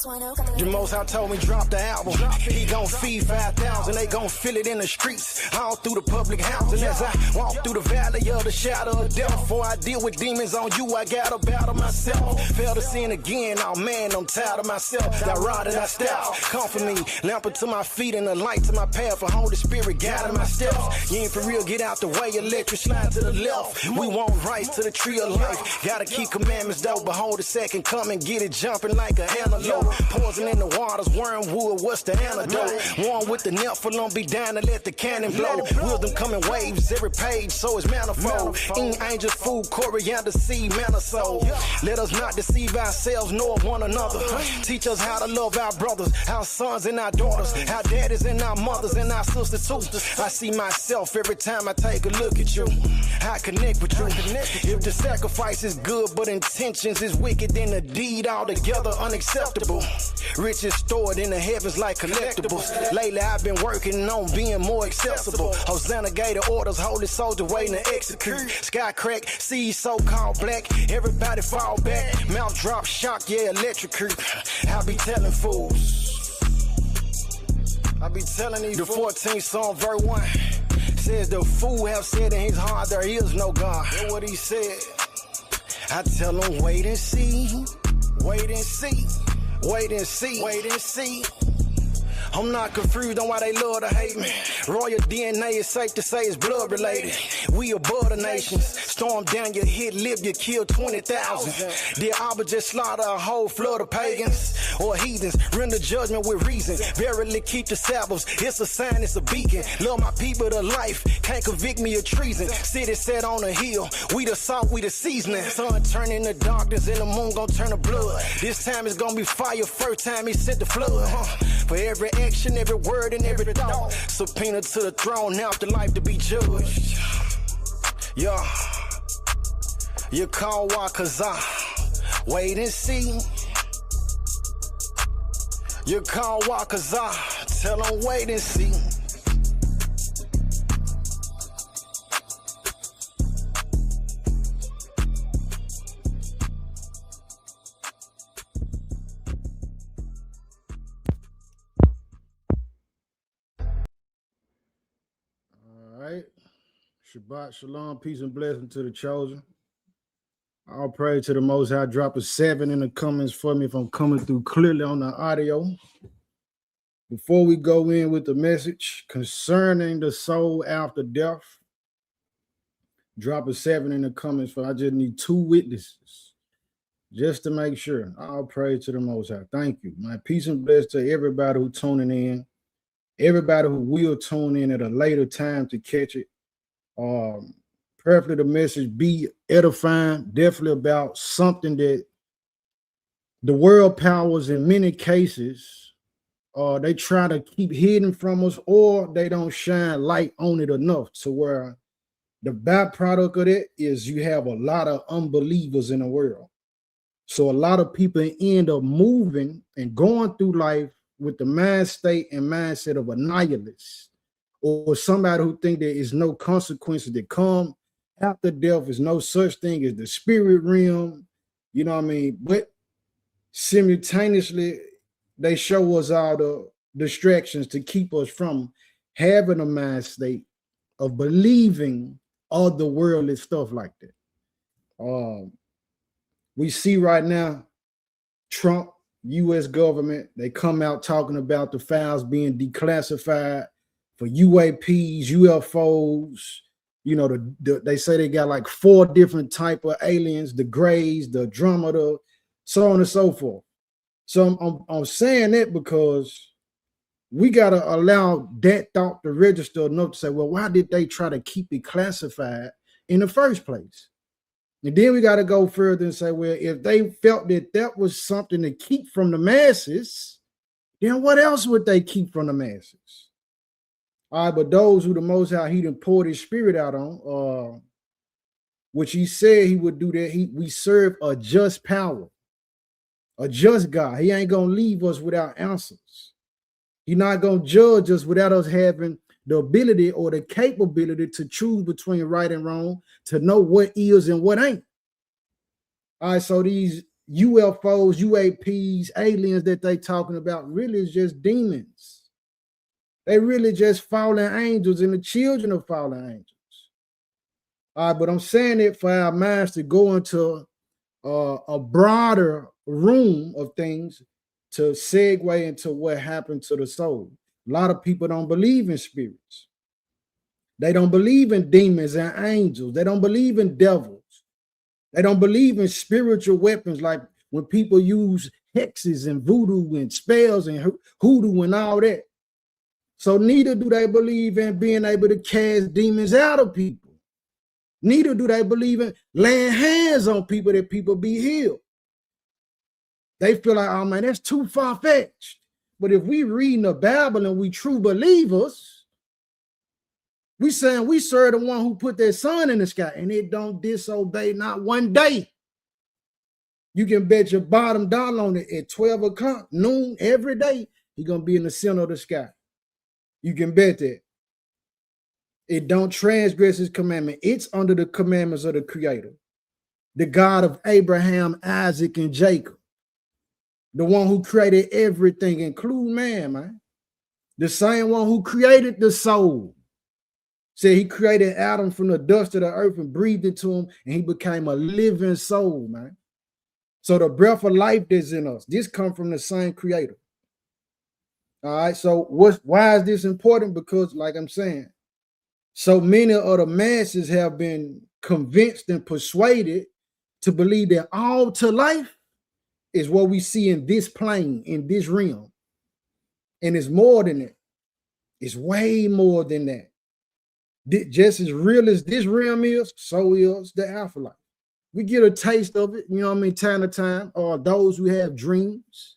The Most High told me drop the album. He gon' feed 5,000. They gon' feel it in the streets, all through the public housing. As I walk through the valley of the shadow of death, before I deal with demons on you, I gotta battle myself. Fail to sin again. Oh man, I'm tired of myself. That rod and that staff comfort me, lamp to my feet and a light to my path. For Holy Spirit guiding my steps. You ain't for real, get out the way. Electric slide to the left. We want rights to the tree of life. Gotta keep commandments though. Behold the second coming, get it jumping like an antelope. Poison in the waters, wormwood, what's the antidote? One with the Nephilim, be down to let the cannon blow. Wisdom come in waves, every page, so it's manifold. Eating angels, food, coriander seed, manna soul. Let us not deceive ourselves nor one another. Teach us how to love our brothers, our sons and our daughters, our daddies and our mothers and our sisters too. I see myself every time I take a look at you. I connect with you. If the sacrifice is good but intentions is wicked, then the deed altogether unacceptable. Riches stored in the heavens like collectibles. Lately I've been working on being more accessible. Hosanna gave the orders, holy soldier waiting to execute. Sky crack, seas so-called black, everybody fall back. Mount drop, shock, yeah, electrocute. I be telling fools, I be telling these. The 14th Psalm, verse 1 says the fool have said in his heart there is no God. That's what he said. I tell him wait and see, wait and see, wait and see, wait and see. I'm not confused on why they love to hate me. Royal DNA is safe to say it's blood related. We above the nations. Storm down your hit, Libya, kill 20,000. Did Abba just slaughter a whole flood of pagans or heathens? Render judgment with reason. Verily keep the Sabbaths. It's a sign, it's a beacon. Love my people to life. Can't convict me of treason. City set on a hill. We the salt, we the seasoning. Sun turning to darkness and the moon gon' turn to blood. This time it's gonna be fire. First time he sent the flood. For every action, every word, and every thought. Subpoena to the throne, afterlife to be judged. Yeah. You call Wakaza. Wait and see. You call Wakaza. Tell them wait and see. Shabbat shalom, peace and blessing to the chosen. I'll pray to the Most High. Drop a 7 in the comments for me if I'm coming through clearly on the audio. Before we go in with the message concerning the soul after death, drop a 7 in the comments for I just need 2 witnesses just to make sure. I'll pray to the Most High. Thank you. My peace and blessing to everybody who's tuning in, everybody who will tune in at a later time to catch it. Preferably the message be edifying, definitely about something that the world powers in many cases they try to keep hidden from us, or they don't shine light on it enough to where the byproduct of it is you have a lot of unbelievers in the world. So a lot of people end up moving and going through life with the mind state and mindset of a nihilist, or somebody who think there is no consequences that come after death. There's no such thing as the spirit realm, you know what I mean? But simultaneously, they show us all the distractions to keep us from having a mind state of believing otherworldly stuff like that. We see right now, Trump, U.S. government, they come out talking about the files being declassified for UAPs, UFOs. You know, they say they got like 4 different type of aliens, the Greys, the Andromeda, so on and so forth. So I'm saying that because we got to allow that thought to register enough to say, well, why did they try to keep it classified in the first place? And then we got to go further and say, well, if they felt that that was something to keep from the masses, then what else would they keep from the masses? All right, but those who the Most High, he done poured his spirit out on, which he said he would do that. We serve a just power, a just God. He ain't going to leave us without answers. He's not going to judge us without us having the ability or the capability to choose between right and wrong, to know what is and what ain't. All right, so these UFOs, UAPs, aliens that they talking about really is just demons. They really just fallen angels and the children of fallen angels. All right, but I'm saying it for our minds to go into a broader room of things to segue into what happened to the soul. A lot of people don't believe in spirits. They don't believe in demons and angels. They don't believe in devils. They don't believe in spiritual weapons like when people use hexes and voodoo and spells and hoodoo and all that. So neither do they believe in being able to cast demons out of people. Neither do they believe in laying hands on people that people be healed. They feel like, oh man, that's too far-fetched. But if we read the Bible and we true believers, we saying we serve the one who put that sun in the sky and it don't disobey not one day. You can bet your bottom dollar on it at 12 o'clock, noon, every day, he's going to be in the center of the sky. You can bet that. It don't transgress his commandment. It's under the commandments of the Creator, the God of Abraham, Isaac, and Jacob, the one who created everything, including man. The same one who created the soul. Said he created Adam from the dust of the earth and breathed into him, and he became a living soul, man. So the breath of life that's in us, this comes from the same Creator. All right, so why is this important? Because, like I'm saying, so many of the masses have been convinced and persuaded to believe that all to life is what we see in this plane, in this realm. And it's more than that. It's way more than that. Just as real as this realm is, so is the afterlife. We get a taste of it, you know what I mean, time to time, or those who have dreams.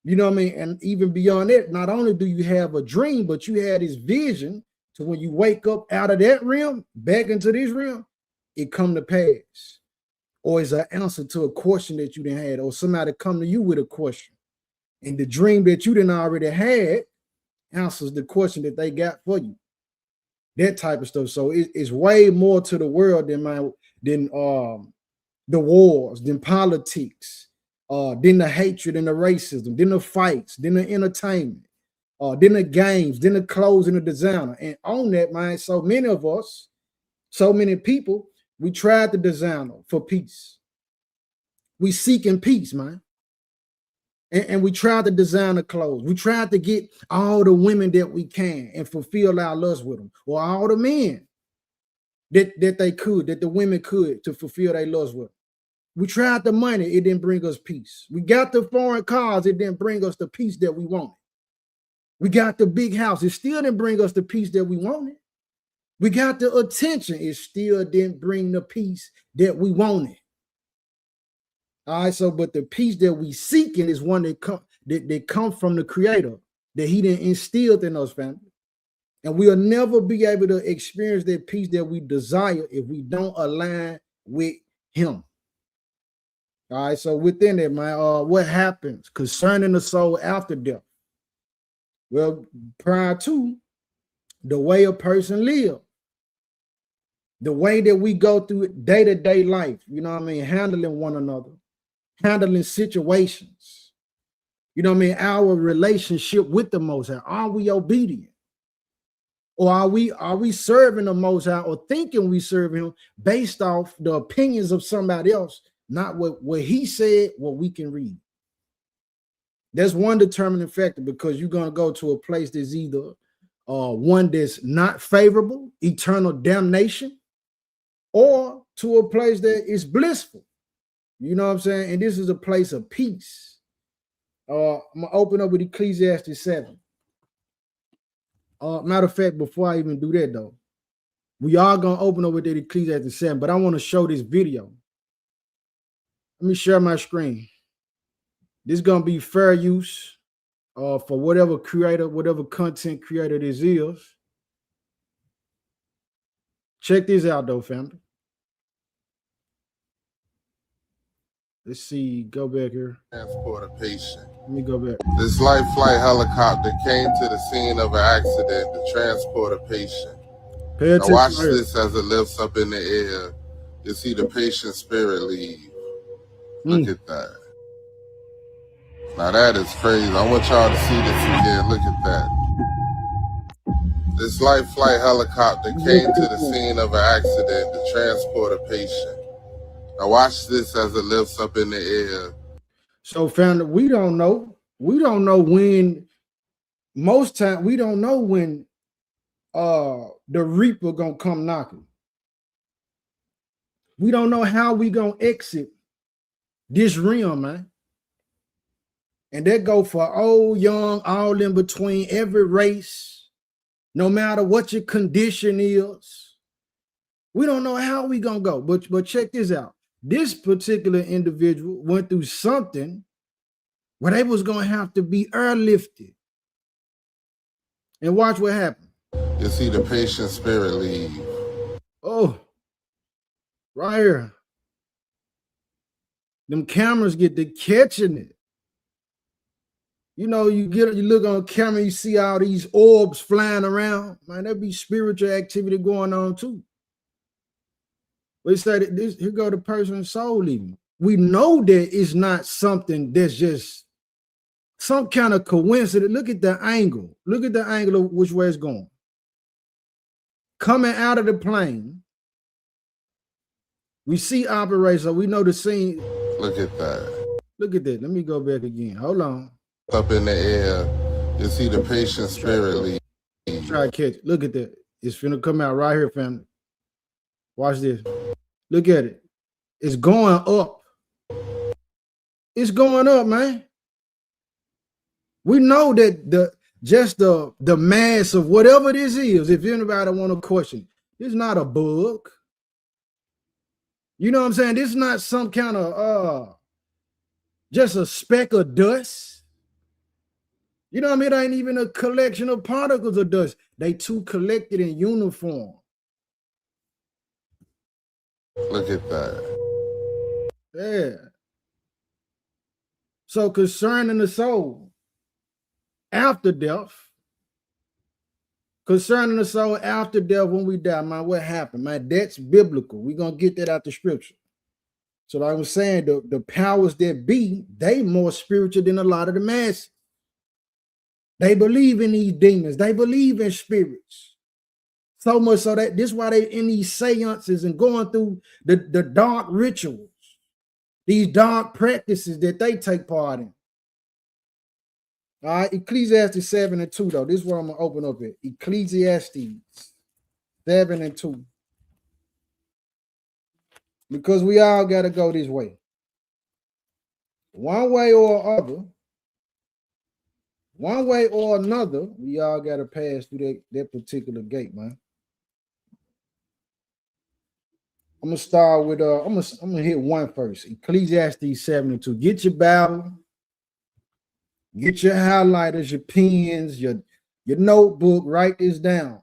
You know what I mean? And even beyond that, not only do you have a dream, but you had this vision to when you wake up out of that realm, back into this realm, it come to pass. Or it's an answer to a question that you didn't have, or somebody come to you with a question. And the dream that you didn't already had answers the question that they got for you. That type of stuff. So it's way more to the world than the wars, than politics, than the hatred and the racism, than the fights, than the entertainment, than the games, than the clothes and the designer. And on that, man, so many of us, so many people, we tried the designer for peace. We seeking peace, man. And we tried to design the clothes. We tried to get all the women that we can and fulfill our lust with them, or all the men that the women could to fulfill their lust with them. We tried the money, it didn't bring us peace. We got the foreign cars, it didn't bring us the peace that we wanted. We got the big house, it still didn't bring us the peace that we wanted. We got the attention, it still didn't bring the peace that we wanted. All right, so but the peace that we seeking is one that come from the Creator, that He didn't instill in us, family. And we'll never be able to experience that peace that we desire if we don't align with Him. All right, so within that, man, what happens concerning the soul after death? Well, prior to the way a person lives, the way that we go through day-to-day life, you know what I mean, handling one another, handling situations, you know what I mean, our relationship with the Most High. Are we obedient? Or are we serving the Most High, or thinking we serve Him based off the opinions of somebody else, not what He said, what we can read? That's one determining factor, because you're going to go to a place that's either one that's not favorable, eternal damnation, or to a place that is blissful. You know what I'm saying? And this is a place of peace. I'm going to open up with Ecclesiastes 7. Matter of fact, before I even do that, though, we are going to open up with that Ecclesiastes 7, but I want to show this video. Let me share my screen. This is going to be fair use for whatever creator, whatever content creator this is. Check this out, though, family. Let's see, go back here. Transport a patient. Let me go back. This life flight helicopter came to the scene of an accident to transport a patient. Pay attention. Now watch this as it lifts up in the air. You see the patient's spirit leave. Look at that. Now that is crazy. I want y'all to see this again. Look at that. This life flight helicopter came to the scene of an accident to transport a patient. Now watch this as it lifts up in the air. So, family, we don't know. We don't know when. Most time, we don't know when the Reaper gonna come knocking. We don't know how we gonna exit this realm, man. And that go for old, young, all in between, every race, no matter what your condition is. We don't know how we gonna go. But check this out. This particular individual went through something where they was gonna have to be airlifted. And watch what happened. You see the patient's spirit leave. Oh, right here. Them cameras get to catching it. You know, you look on camera, you see all these orbs flying around. Man, there be spiritual activity going on too. We say that this, here go the person's soul leaving. We know that it's not something that's just some kind of coincidence. Look at the angle. Look at the angle of which way it's going. Coming out of the plane, we see operation. We know the scene. Look at that. Look at that. Let me go back again. Hold on. Up in the air, you see the patient's spirit leave. Try to catch it. Look at that. It's finna come out right here, family. Watch this. Look at it. It's going up. It's going up, man. We know that the mass of whatever this is, if anybody want to question, it's not a bug. You know what I'm saying? This is not some kind of just a speck of dust. You know what I mean? It ain't even a collection of particles of dust. They two collected in uniform. Look at that. Yeah. So concerning the soul after death, when we die, man, what happened? Man, that's biblical. We're going to get that out the scripture. So like I was saying, the powers that be, they more spiritual than a lot of the masses. They believe in these demons. They believe in spirits. So much so that this is why they in these seances and going through the dark rituals, these dark practices that they take part in. All right, Ecclesiastes 7:2, though. This is where I'm going to open up at. Ecclesiastes 7:2. Because we all got to go this way. One way or other. One way or another, we all got to pass through that particular gate, man. I'm gonna start with I'm gonna hit one first. Ecclesiastes 7:2. Get your Bible, get your highlighters, your pens, your notebook. Write this down.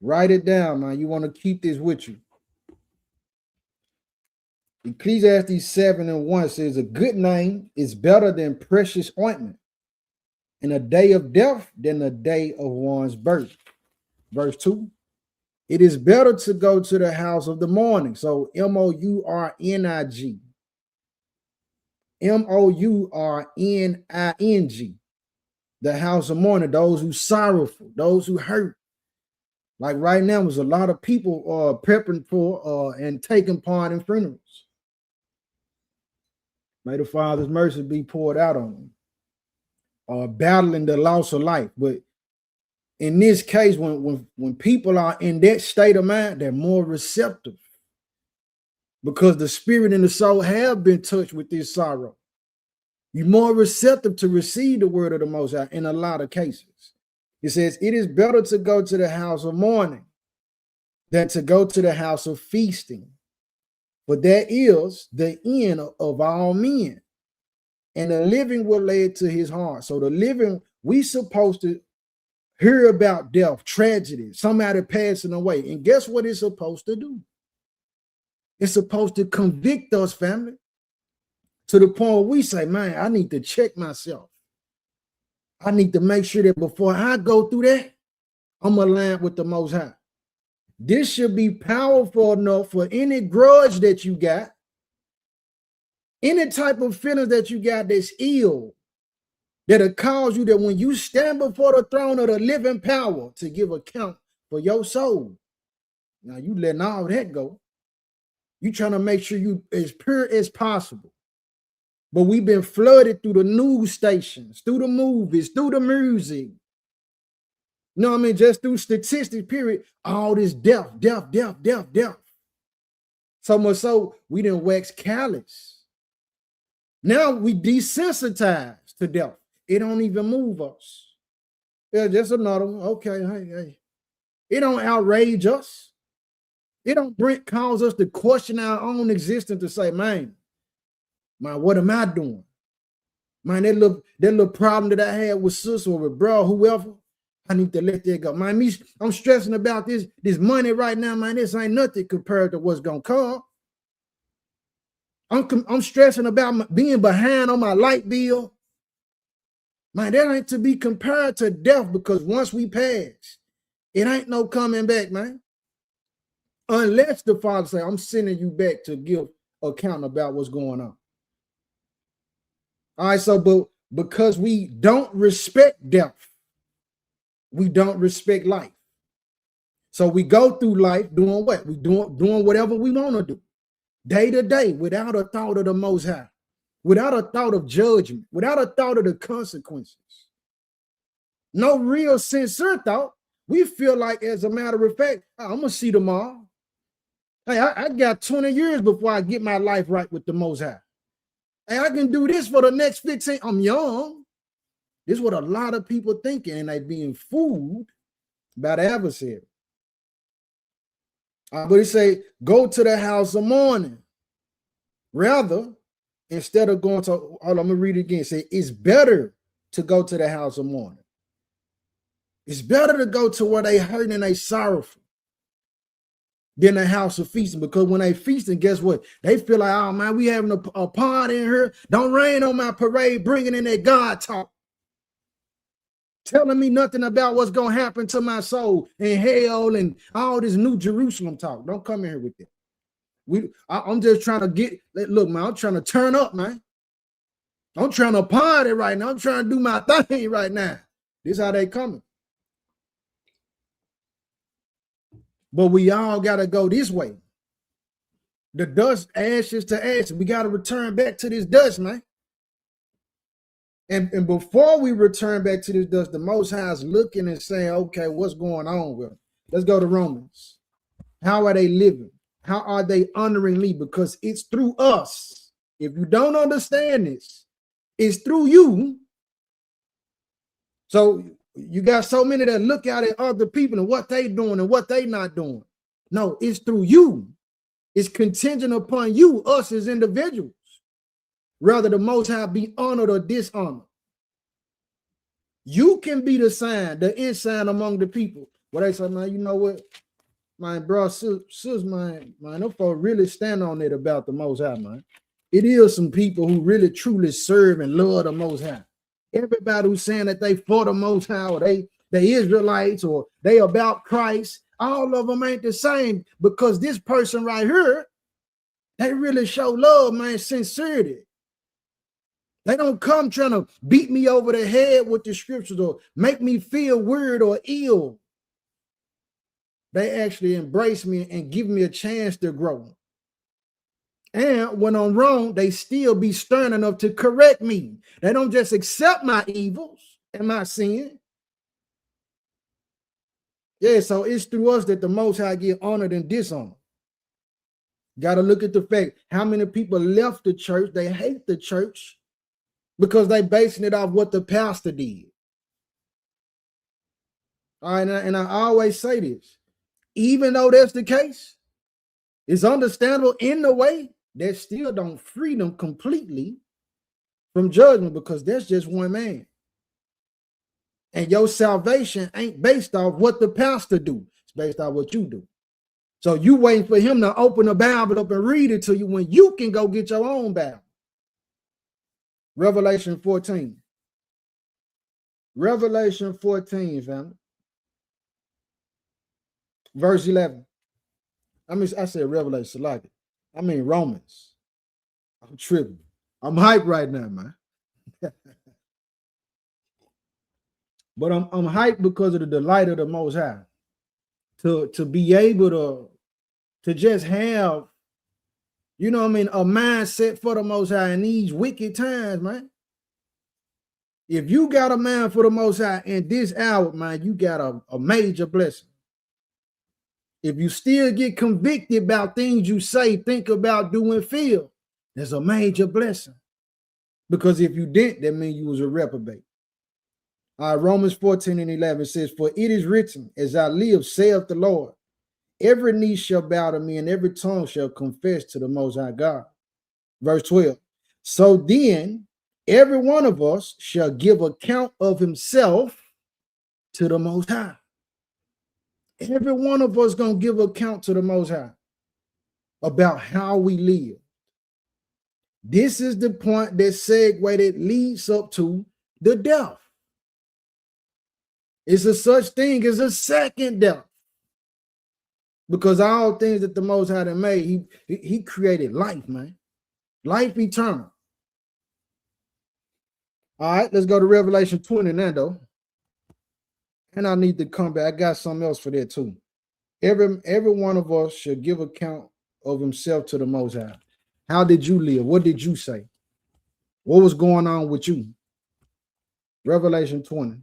Write it down, man. You want to keep this with you. Ecclesiastes 7:1 says, a good name is better than precious ointment, and a day of death than a day of one's birth. Verse 2, it is better to go to the house of the mourning. So M-O-U-R-N-I-G. M-O-U-R-N-I-N-G. The house of mourning, those who sorrowful, those who hurt. Like right now, there's a lot of people prepping for and taking part in funerals. May the Father's mercy be poured out on them. Battling the loss of life. But in this case, when people are in that state of mind, they're more receptive. Because the spirit and the soul have been touched with this sorrow. You're more receptive to receive the word of the Most High in a lot of cases. It says, it is better to go to the house of mourning than to go to the house of feasting. For that is the end of all men. And the living will lay it to his heart. So the living, we supposed to hear about death, tragedy, somebody passing away. And guess what it's supposed to do? It's supposed to convict us, family, to the point where we say, man, I need to check myself. I need to make sure that before I go through that, I'm aligned with the Most High. This should be powerful enough for any grudge that you got Any type of feelings that you got that's ill, that'll cause you that when you stand before the throne of the living power to give account for your soul. Now you letting all that go. You trying to make sure you as pure as possible. But we've been flooded through the news stations, through the movies, through the music. You know what I mean? Just through statistics, period. All this death. So much so, we didn't wax callous. Now we desensitized to death. It don't even move us. Yeah, just another one. Okay, hey. It don't outrage us. It don't cause us to question our own existence to say, man, what am I doing? Man, that little problem that I had with sister or with bro, whoever, I need to let that go. Man, I'm stressing about this money right now, man. This ain't nothing compared to what's gonna come. I'm stressing about being behind on my light bill. Man, that ain't to be compared to death, because once we pass, it ain't no coming back, man. Unless the Father say, I'm sending you back to give account about what's going on. All right, so but because we don't respect death, we don't respect life. So we go through life doing what? We doing whatever we want to do, day to day, without a thought of the Most High, without a thought of judgment, without a thought of the consequences. No real sincere thought. We feel like, as a matter of fact, I'm gonna see tomorrow. Hey, I got 20 years before I get my life right with the Most High. Hey, I can do this for the next 15. I'm young. This is what a lot of people thinking, and they being fooled by the adversary. But he say, go to the house of mourning. Rather, instead of going to, hold on, I'm gonna read it again. Say, it's better to go to the house of mourning. It's better to go to where they hurt and they sorrowful than the house of feasting, because when they feasting, guess what? They feel like, oh man, we having a party in here. Don't rain on my parade, bringing in that God talk, telling me nothing about what's gonna happen to my soul and hell and all this New Jerusalem talk. Don't come in here with that. I'm just trying to look, man. I'm trying to turn up, man. I'm trying to party right now. I'm trying to do my thing right now. This is how they coming. But we all got to go this way. The dust, ashes to ashes. We got to return back to this dust, man. And before we return back to this dust, the Most High is looking and saying, okay, what's going on with them? Let's go to Romans. How are they living? How are they honoring me? Because it's through us. If you don't understand this, it's through you. So you got so many that look out at other people and what they doing and what they not doing. No, it's through you. It's contingent upon you, us as individuals. Rather the Most High be honored or dishonored. You can be the sign, the ensign among the people. What they say, man, you know what? My bro, sis, man, them folks really stand on it about the Most High, man. It is some people who really truly serve and love the Most High. Everybody who's saying that they for the Most High, or they Israelites, or they about Christ, all of them ain't the same, because this person right here, they really show love, man, sincerity. They don't come trying to beat me over the head with the scriptures or make me feel weird or ill. They actually embrace me and give me a chance to grow. And when I'm wrong, they still be stern enough to correct me. They don't just accept my evils and my sin. Yeah, so it's through us that the Most High get honored and dishonored. Got to look at the fact how many people left the church. They hate the church because they basing it off what the pastor did. All right, and I always say this, even though that's the case, it's understandable in the way that still don't free them completely from judgment, because there's just one man. And your salvation ain't based off what the pastor do. It's based off what you do. So you waiting for him to open the Bible up and read it to you when you can go get your own Bible. Revelation 14. Revelation 14, family. Verse 11. I said Revelation, like it. I mean Romans. I'm tripping. I'm hyped right now, man. But I'm hyped because of the delight of the Most High. To be able to just have, you know what I mean, a mindset for the Most High in these wicked times, man. If you got a mind for the Most High in this hour, man, you got a major blessing. If you still get convicted about things you say, think about, do, and feel, there's a major blessing. Because if you didn't, that means you was a reprobate. Romans 14:11 says, for it is written, as I live, saith the Lord, every knee shall bow to me, and every tongue shall confess to the Most High God. Verse 12. So then, every one of us shall give account of himself to the Most High. Every one of us going to give account to the Most High about how we live. This is the point that segue that leads up to the death. It's a such thing as a second death. Because all things that the Most High made, he created life, man. Life eternal. All right, let's go to Revelation 20 now, though. And I need to come back. I got something else for that too. Every one of us should give account of himself to the Most High. How did you live? What did you say? What was going on with you? Revelation 20.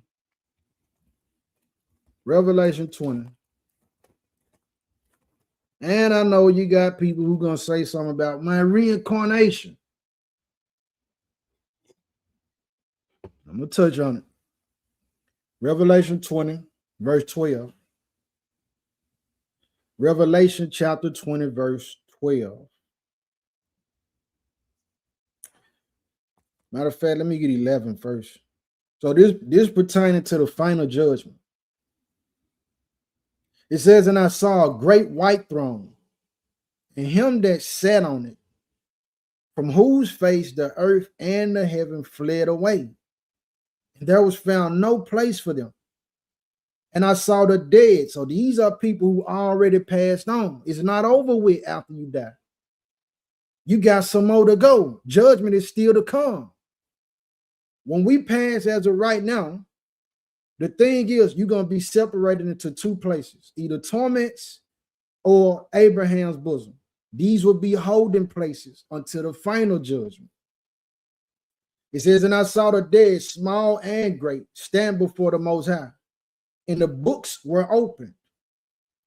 Revelation 20. And I know you got people who going to say something about my reincarnation. I'm going to touch on it. Revelation 20, verse 12. Revelation chapter 20, verse 12. Matter of fact, let me get 11 first. So this pertaining to the final judgment. It says, and I saw a great white throne, and him that sat on it, from whose face the earth and the heaven fled away. And there was found no place for them. And I saw the dead. So these are people who already passed on. It's not over with after you die. You got some more to go. Judgment is still to come. When we pass as of right now, the thing is you're going to be separated into two places, either torments or Abraham's bosom. These will be holding places until the final judgment. It says, and I saw the dead, small and great, stand before the Most High. And the books were opened.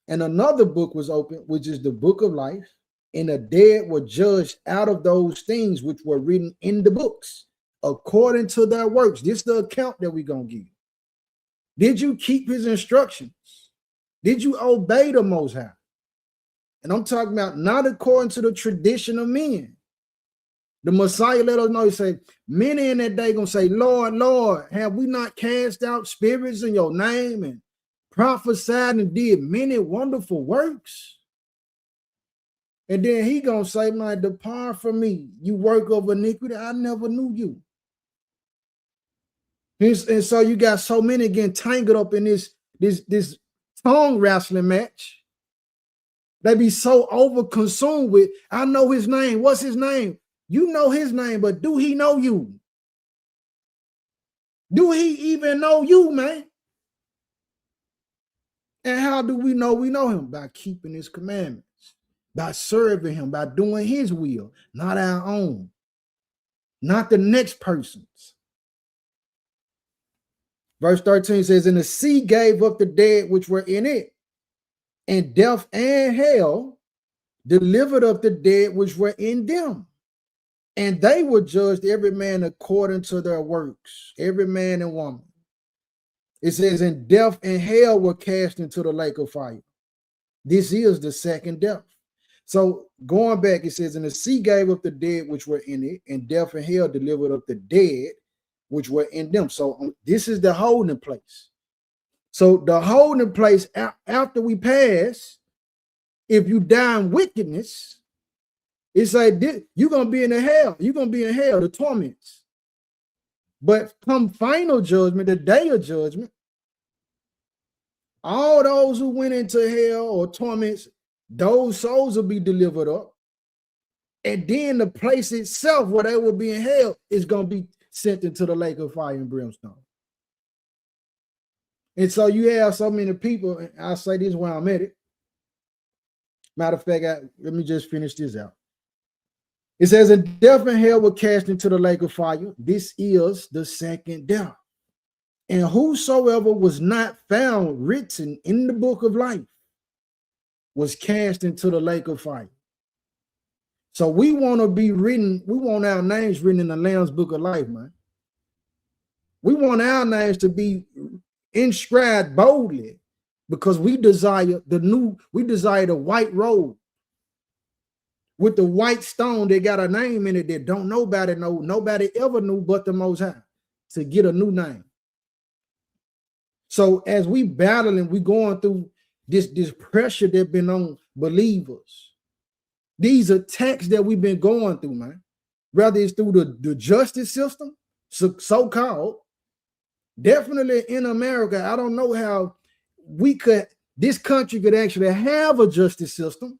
And another book was opened, which is the book of life. And the dead were judged out of those things which were written in the books, according to their works. This is the account that we're going to give. Did you keep his instructions? Did you obey the Most High? And I'm talking about not according to the tradition of men. The Messiah let us know, he said, many in that day going to say, Lord, Lord, have we not cast out spirits in your name and prophesied and did many wonderful works? And then he going to say, man, depart from me, you work of iniquity. I never knew you. And so you got so many getting tangled up in this tongue wrestling match. They be so over-consumed with, I know his name. What's his name? You know his name, but do he know you? Do he even know you, man? And how do we know him? By keeping his commandments, by serving him, by doing his will, not our own, not the next person's. Verse 13 says, and the sea gave up the dead which were in it, and death and hell delivered up the dead which were in them. And they were judged every man according to their works, every man and woman. It says, and death and hell were cast into the lake of fire. This is the second death. So going back, it says, and the sea gave up the dead which were in it, and death and hell delivered up the dead which were in them. So this is the holding place. So the holding place after we pass, if you die in wickedness, it's like you're going to be in the hell. You're going to be in hell, the torments. But come final judgment, the day of judgment, all those who went into hell or torments, those souls will be delivered up. And then the place itself where they will be in hell is going to be sent into the lake of fire and brimstone. And so you have so many people, and I'll say this while I'm at it. Matter of fact, let me just finish this out. It says, and death and hell were cast into the lake of fire. This is the second death. And whosoever was not found written in the book of life was cast into the lake of fire. So we want to be written, we want our names written in the Lamb's book of life, man. We want our names to be inscribed boldly because we desire the white robe with the white stone that got a name in it that don't nobody know, nobody ever knew but the Most High, to get a new name. So as we battling, we going through this pressure that been on believers. These attacks that we've been going through, man, whether it's through the justice system, so-called, definitely in America, I don't know how this country could actually have a justice system,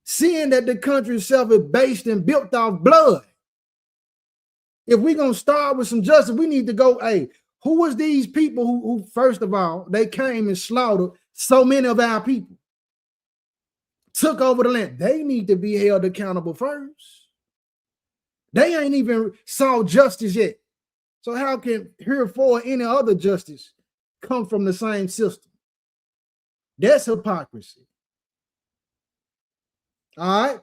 seeing that the country itself is based and built off blood. If we're going to start with some justice, we need to go, hey, who was these people who first of all, they came and slaughtered so many of our people? Took over the land. They need to be held accountable first. They ain't even saw justice yet. So how can heretofore any other justice come from the same system? That's hypocrisy. All right.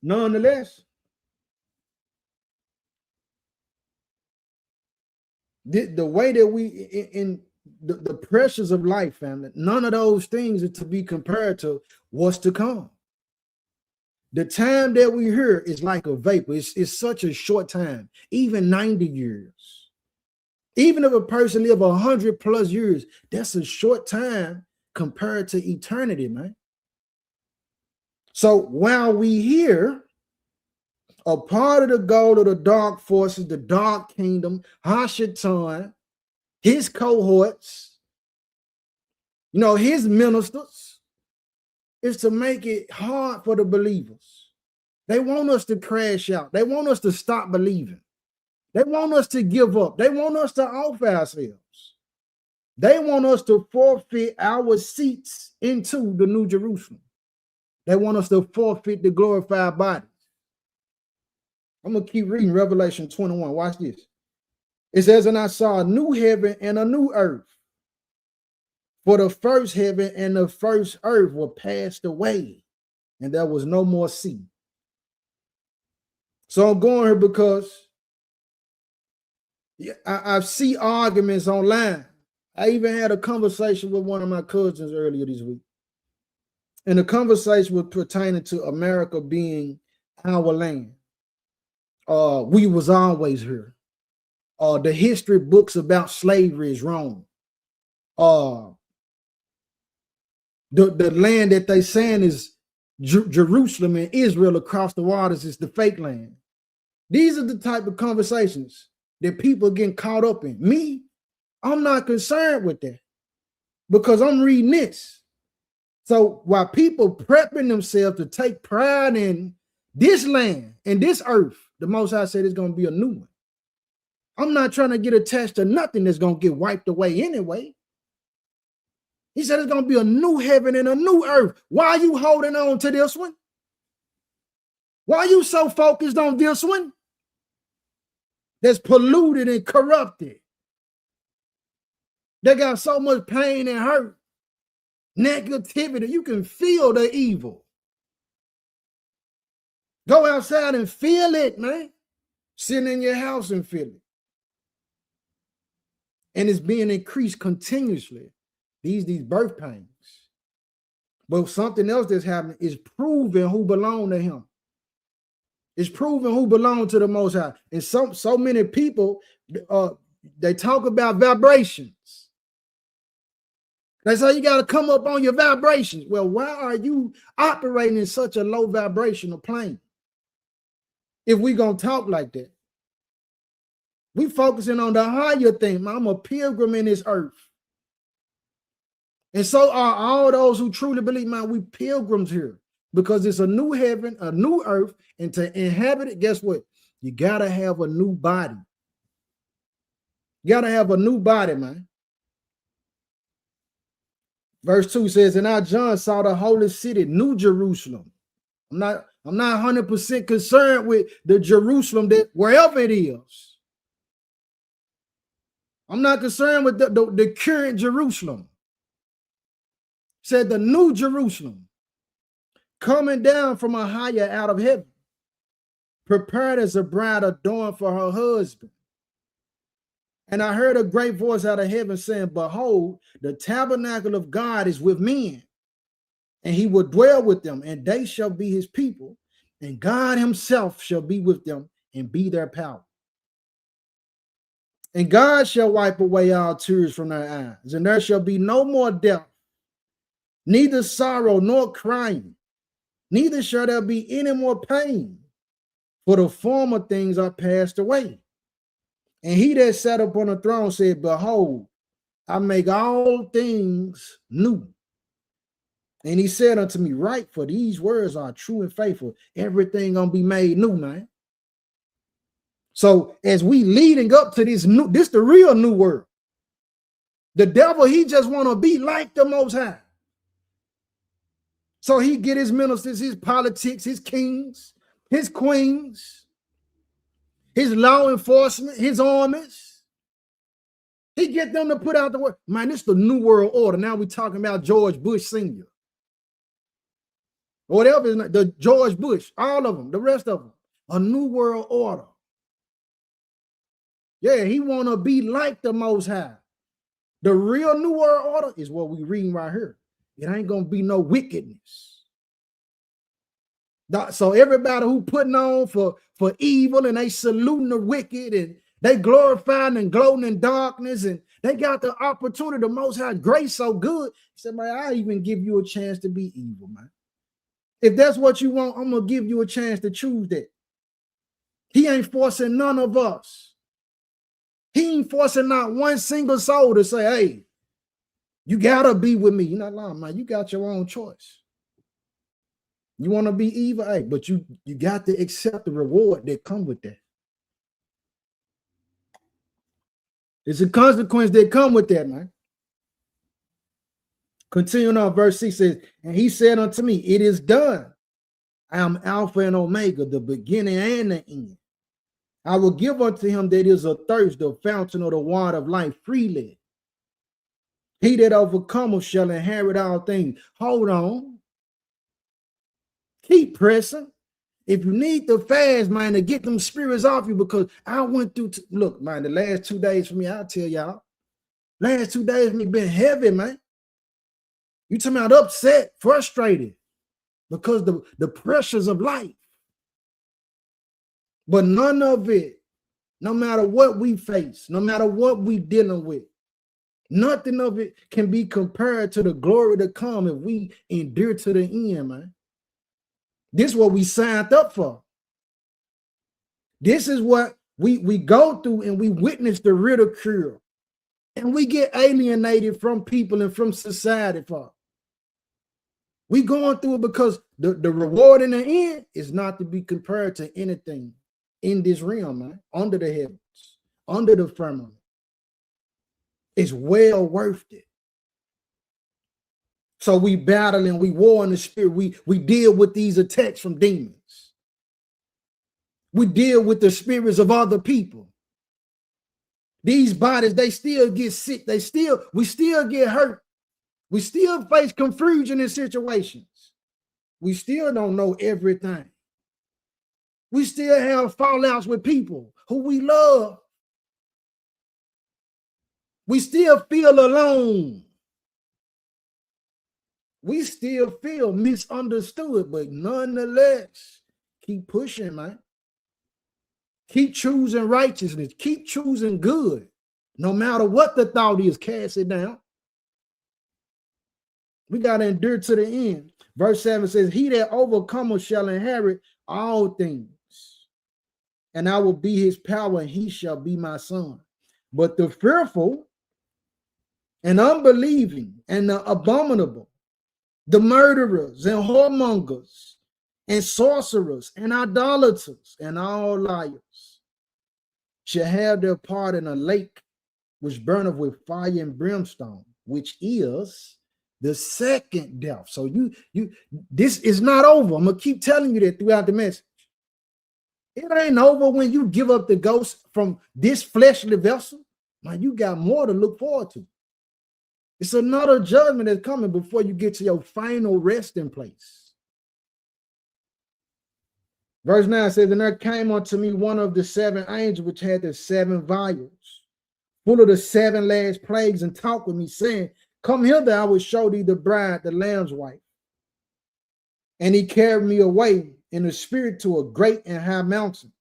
Nonetheless, the way that we in the pressures of life, family, none of those things are to be compared to what's to come. The time that we hear is like a vapor. It's such a short time, even 90 years. Even if a person live 100+ years, that's a short time compared to eternity, man. So while we here, a part of the goal of the dark forces, the dark kingdom, Hashatan, his cohorts, his ministers, is to make it hard for the believers. They want us to crash out. They want us to stop believing. They want us to give up. They want us to off ourselves. They want us to forfeit our seats into the New Jerusalem. They want us to forfeit the glorified bodies. I'm going to keep reading Revelation 21. Watch this. It says, and I saw a new heaven and a new earth. For the first heaven and the first earth were passed away, and there was no more sea. So I'm going here because I see arguments online. I even had a conversation with one of my cousins earlier this week. And the conversation was pertaining to America being our land. We was always here. The history books about slavery is wrong. The land that they saying is Jerusalem and Israel across the waters is the fake land. These are the type of conversations that people are getting caught up in. Me, I'm not concerned with that because I'm reading this. So while people prepping themselves to take pride in this land and this earth, the Most High said it's going to be a new one. I'm not trying to get attached to nothing that's going to get wiped away anyway. He said it's going to be a new heaven and a new earth. Why are you holding on to this one? Why are you so focused on this one that's polluted and corrupted? They got so much pain and hurt, negativity. You can feel the evil. Go outside and feel it, man. Sit in your house and feel it. And it's being increased continuously. These birth pains. But something else that's happening is proving who belong to him. It's proving who belong to the Most High. And so many people, they talk about vibrations. They say you got to come up on your vibrations. Well, why are you operating in such a low vibrational plane? If we going to talk like that. We focusing on the higher thing. I'm a pilgrim in this earth. And so are all those who truly believe, man, we pilgrims here. because it's a new heaven, a new earth, and to inhabit it, guess what? You got to have a new body. You got to have a new body, man. Verse 2 says, and now John saw the holy city, New Jerusalem. I'm not 100% concerned with the Jerusalem that wherever it is. I'm not concerned with the current Jerusalem. Said the New Jerusalem coming down from a higher out of heaven, prepared as a bride adorned for her husband. And I heard a great voice out of heaven saying, behold, the tabernacle of God is with men, and he will dwell with them, and they shall be his people, and God himself shall be with them and be their power. And God shall wipe away all tears from their eyes, and there shall be no more death, neither sorrow nor crying, neither shall there be any more pain, for the former things are passed away. And he that sat upon the throne said, behold, I make all things new. And he said unto me, write, for these words are true and faithful. Everything gonna be made new, man. So as we leading up to this the real new world. The devil, he just want to be like the Most High. So he get his ministers, his politics, his kings, his queens, his law enforcement, his armies. He get them to put out the word. Man, this is the new world order. Now we're talking about George Bush Sr. Whatever, the George Bush, all of them, the rest of them. A new world order. Yeah, he want to be like the Most High. The real new world order is what we reading right here. It ain't going to be no wickedness. So everybody who putting on for evil and they saluting the wicked and they glorifying and gloating in darkness and they got the opportunity, the Most High grace so good. He said, man, I even give you a chance to be evil, man. If that's what you want, I'm going to give you a chance to choose that. He ain't forcing none of us. He ain't forcing not one single soul to say, hey, you got to be with me. You're not lying, man. You got your own choice. You want to be evil, hey, but you got to accept the reward that come with that. It's a consequence that come with that, man. Continuing on, verse 6 says, and he said unto me, it is done. I am Alpha and Omega, the beginning and the end. I will give unto him that is athirst the fountain of the water of life freely. He that overcometh shall inherit all things. Hold on. Keep pressing. If you need to fast, man, to get them spirits off you, because I went through, look, man, the last 2 days for me, I'll tell y'all, last 2 days for me been heavy, man. You talking about upset, frustrated, because the pressures of life. But none of it, no matter what we face, no matter what we dealing with, nothing of it can be compared to the glory to come if we endure to the end, man. This is what we signed up for. This is what we go through, and we witness the ridicule, and we get alienated from people and from society for. We going through it because the reward in the end is not to be compared to anything in this realm, man, under the heavens, under the firmament. It's well worth it. So we battle and we war in the spirit. We deal with these attacks from demons. We deal with the spirits of other people. These bodies, they still get sick. We still get hurt. We still face confusion in situations. We still don't know everything. We still have fallouts with people who we love. We still feel alone. We still feel misunderstood, but nonetheless, keep pushing, man. Keep choosing righteousness. Keep choosing good. No matter what the thought is, cast it down. We got to endure to the end. Verse 7 says, he that overcometh shall inherit all things, and I will be his power, and he shall be my son. But the fearful and unbelieving and the abominable the murderers and whoremongers and sorcerers and idolaters and all liars shall have their part in a lake which burneth with fire and brimstone, which is the second death. So this is not over. I'm gonna keep telling you that throughout the message. It ain't over when you give up the ghost from this fleshly vessel. Man, you got more to look forward to. It's another judgment that's coming before you get to your final resting place. Verse 9 says, and there came unto me one of the seven angels which had the seven vials, full of the seven last plagues, and talked with me, saying, come hither, I will show thee the bride, the Lamb's wife. And he carried me away in the spirit to a great and high mountain,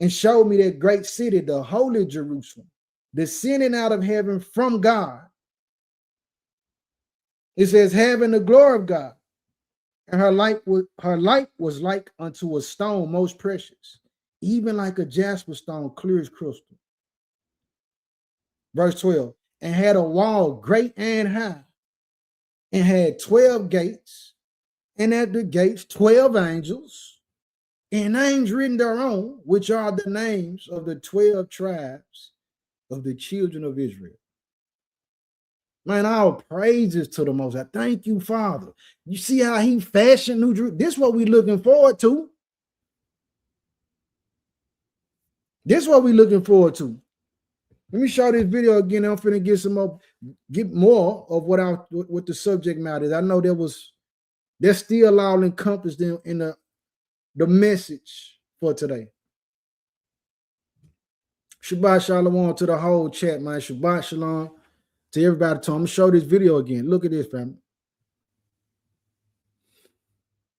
and showed me that great city, the holy Jerusalem, descending out of heaven from God. It says, having the glory of God, and her light was like unto a stone most precious, even like a jasper stone, clear as crystal. Verse 12, and had a wall great and high, and had 12 gates, and at the gates 12 angels, and names written thereon, which are the names of the 12 tribes of the children of Israel. Man, all praises to the Most High. Thank you, Father. You see how he fashioned New Jerusalem? This is what we're looking forward to. This is what we're looking forward to. Let me show this video again. I'm finna get more of what the subject matter is. I know there's still all encompassed in the message for today. Shabbat Shalom to the whole chat, man. Shabbat Shalom to everybody. I'm gonna show this video again. Look at this, family.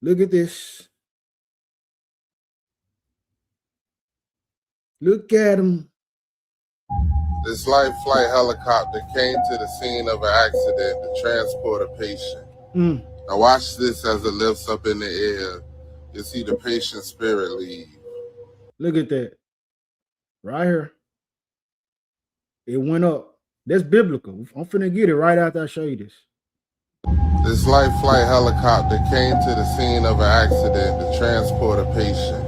Look at this. Look at him. This life flight helicopter came to the scene of an accident to transport a patient. Now watch this as it lifts up in the air. You see the patient's spirit leave. Look at that. Right here. It went up. That's biblical. I'm finna get it right after I show you this. This life flight helicopter came to the scene of an accident to transport a patient.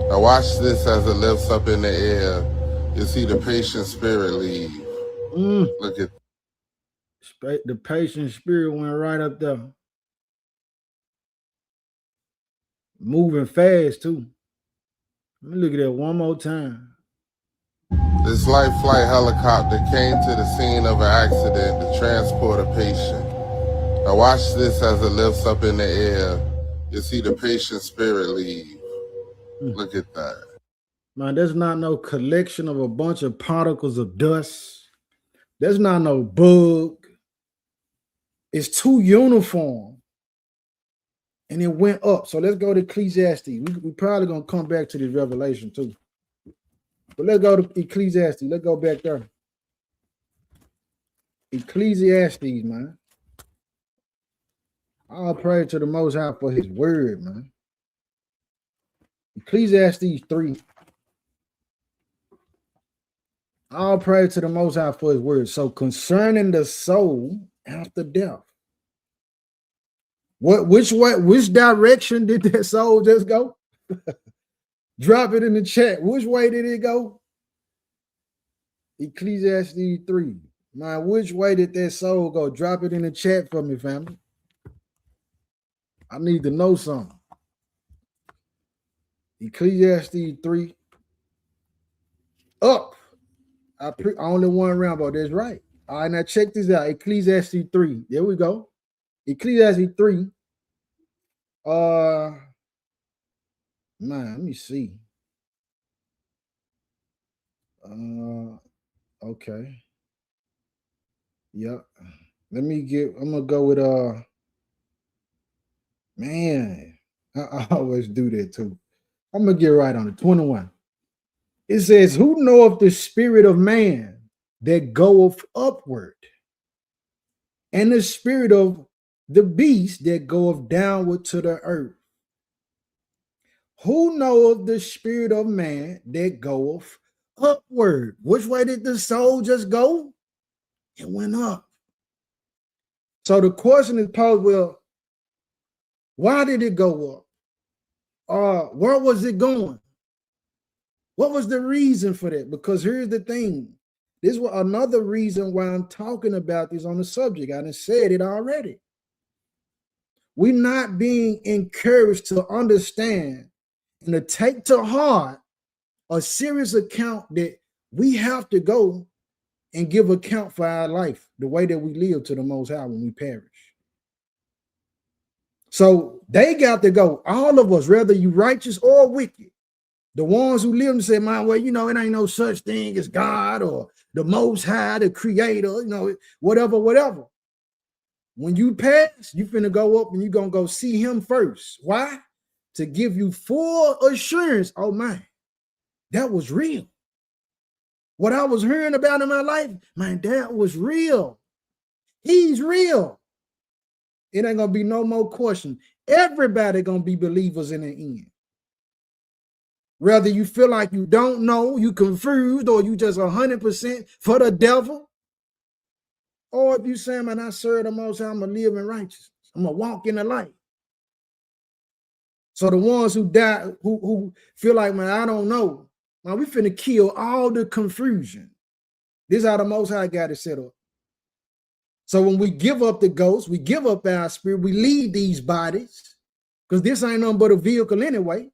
Now watch this as it lifts up in the air. You see the patient's spirit leave. Look at the patient's spirit went right up there. Moving fast too. Let me look at that one more time. This life flight helicopter came to the scene of an accident to transport a patient. Now watch this as it lifts up in the air. You see the patient's spirit leave. Look at that. Man, there's not no collection of a bunch of particles of dust. There's not no bug. It's too uniform. And it went up. So let's go to Ecclesiastes. We probably going to come back to this Revelation too. But let's go to Ecclesiastes. Let's go back there. Ecclesiastes, man. I'll pray to the Most High for his word, man. Ecclesiastes 3. I'll pray to the Most High for his word. So concerning the soul after death, which direction did that soul just go? Drop it in the chat. Which way did it go? Ecclesiastes 3. Man, which way did that soul go? Drop it in the chat for me, family. I need to know something. Ecclesiastes 3. Up. Only one round, but that's right. All right, now check this out. Ecclesiastes 3. There we go. Ecclesiastes 3. Man, let me see. Okay. Yep. I'm gonna go with man, I always do that too. I'm gonna get right on it. 21. It says, who knoweth the spirit of man that goeth upward, and the spirit of the beast that goeth downward to the earth? Who knoweth the spirit of man that goeth upward? Which way did the soul just go? It went up. So the question is posed, well, Why did it go up? Where was it going? What was the reason for that? Because here's the thing. This was another reason why I'm talking about this on the subject. I done said it already. We're not being encouraged to understand and to take to heart a serious account that we have to go and give account for our life, the way that we live to the Most High when we perish. So they got to go, all of us, whether you righteous or wicked. The ones who live and say, man, well, it ain't no such thing as God or the Most High, the Creator, whatever. When you pass, you finna go up and you're going to go see him first. Why? To give you full assurance, oh, man, that was real. What I was hearing about in my life, man, that was real. He's real. It ain't going to be no more question. Everybody going to be believers in the end. Whether you feel like you don't know, you confused, or you just 100% for the devil, or if you say, man, I serve the Most High, I'm going to live in righteousness. I'm going to walk in the light. So the ones who die, who feel like, man, I don't know, man, we finna kill all the confusion. This is how the Most High got it set up. So when we give up the ghost, we give up our spirit, we leave these bodies, because this ain't nothing but a vehicle anyway.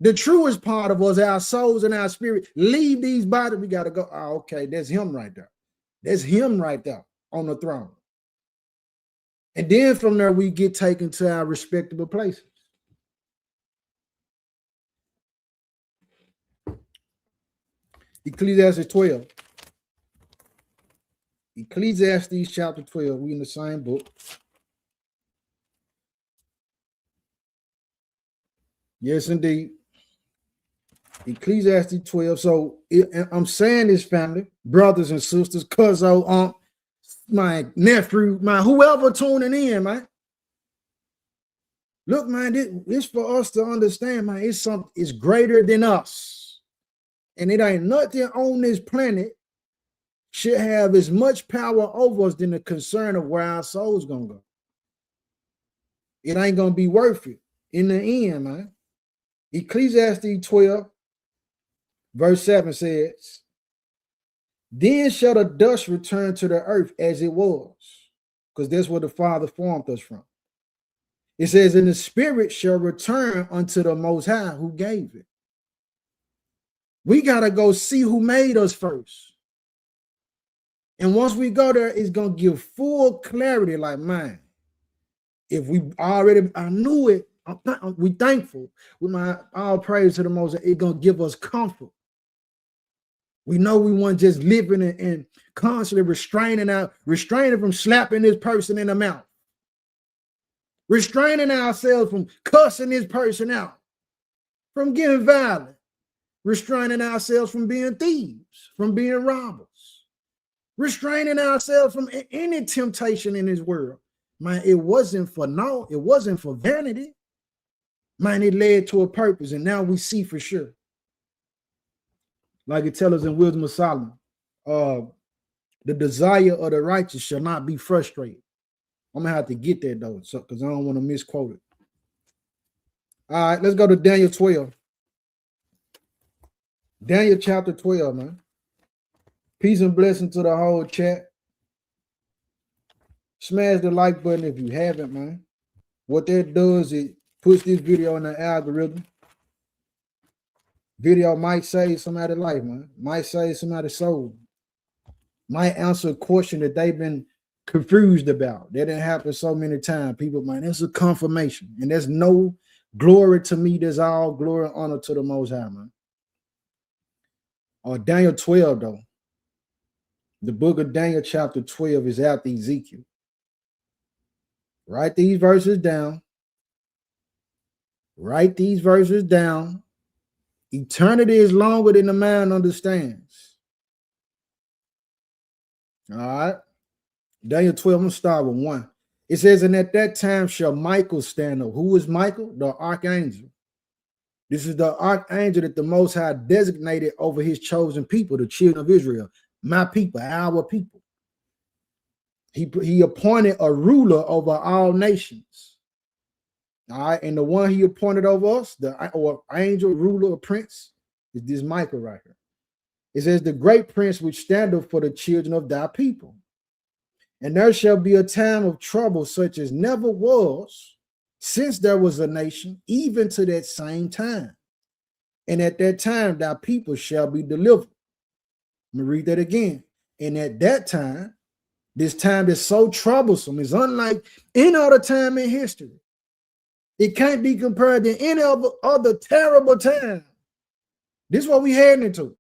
The truest part of us, our souls and our spirit, leave these bodies. We got to go. Oh, okay, there's him right there. There's him right there on the throne. And then from there, we get taken to our respectable places. Ecclesiastes 12. Ecclesiastes chapter 12. We in the same book. Yes, indeed. Ecclesiastes 12. So I'm saying this, family, brothers and sisters, cousin, aunt, my nephew, my whoever tuning in, man. Look, man, this for us to understand, man. It's greater than us, and it ain't nothing on this planet should have as much power over us than the concern of where our soul's gonna go. It ain't gonna be worth it in the end, man. Ecclesiastes 12. Verse 7 says, then shall the dust return to the earth as it was, because that's where the Father formed us from. It says, and the spirit shall return unto the Most High who gave it. We got to go see who made us first. And once we go there, it's going to give full clarity, like, man, if we already, I knew it, we thankful. With my all praise to the Most High, it's going to give us comfort. We know we weren't just living and constantly restraining from slapping this person in the mouth, restraining ourselves from cussing this person out, from getting violent, restraining ourselves from being thieves, from being robbers, restraining ourselves from any temptation in this world. Man, it wasn't for vanity. Man, it led to a purpose, and now we see for sure. Like it tells us in Wisdom of Solomon, the desire of the righteous shall not be frustrated. I'm gonna have to get that though, because I don't want to misquote it. All right, let's go to Daniel 12. Daniel chapter 12, man. Peace and blessing to the whole chat. Smash the like button if you haven't, man. What that does is puts this video in the algorithm. Video might save somebody's life, man. Might save somebody's soul. Might answer a question that they've been confused about. That didn't happen so many times. People, man, that's a confirmation. And there's no glory to me. There's all glory and honor to the Most High, man. Daniel 12, though. The book of Daniel chapter 12 is after Ezekiel. Write these verses down. Write these verses down. Eternity is longer than the man understands. All right. Daniel 12, I'm going to start with 1. It says, and at that time shall Michael stand up. Who is Michael? The archangel. This is the archangel that the Most High designated over his chosen people, the children of Israel. My people, our people. He appointed a ruler over all nations. All right, and the one he appointed over us, or angel, ruler, or prince, is this Michael right here. It says, the great prince which standeth for the children of thy people. And there shall be a time of trouble such as never was since there was a nation, even to that same time. And at that time, thy people shall be delivered. Let me read that again. And at that time, this time is so troublesome, is unlike any other time in history. It can't be compared to any other terrible time. This is what we heading into.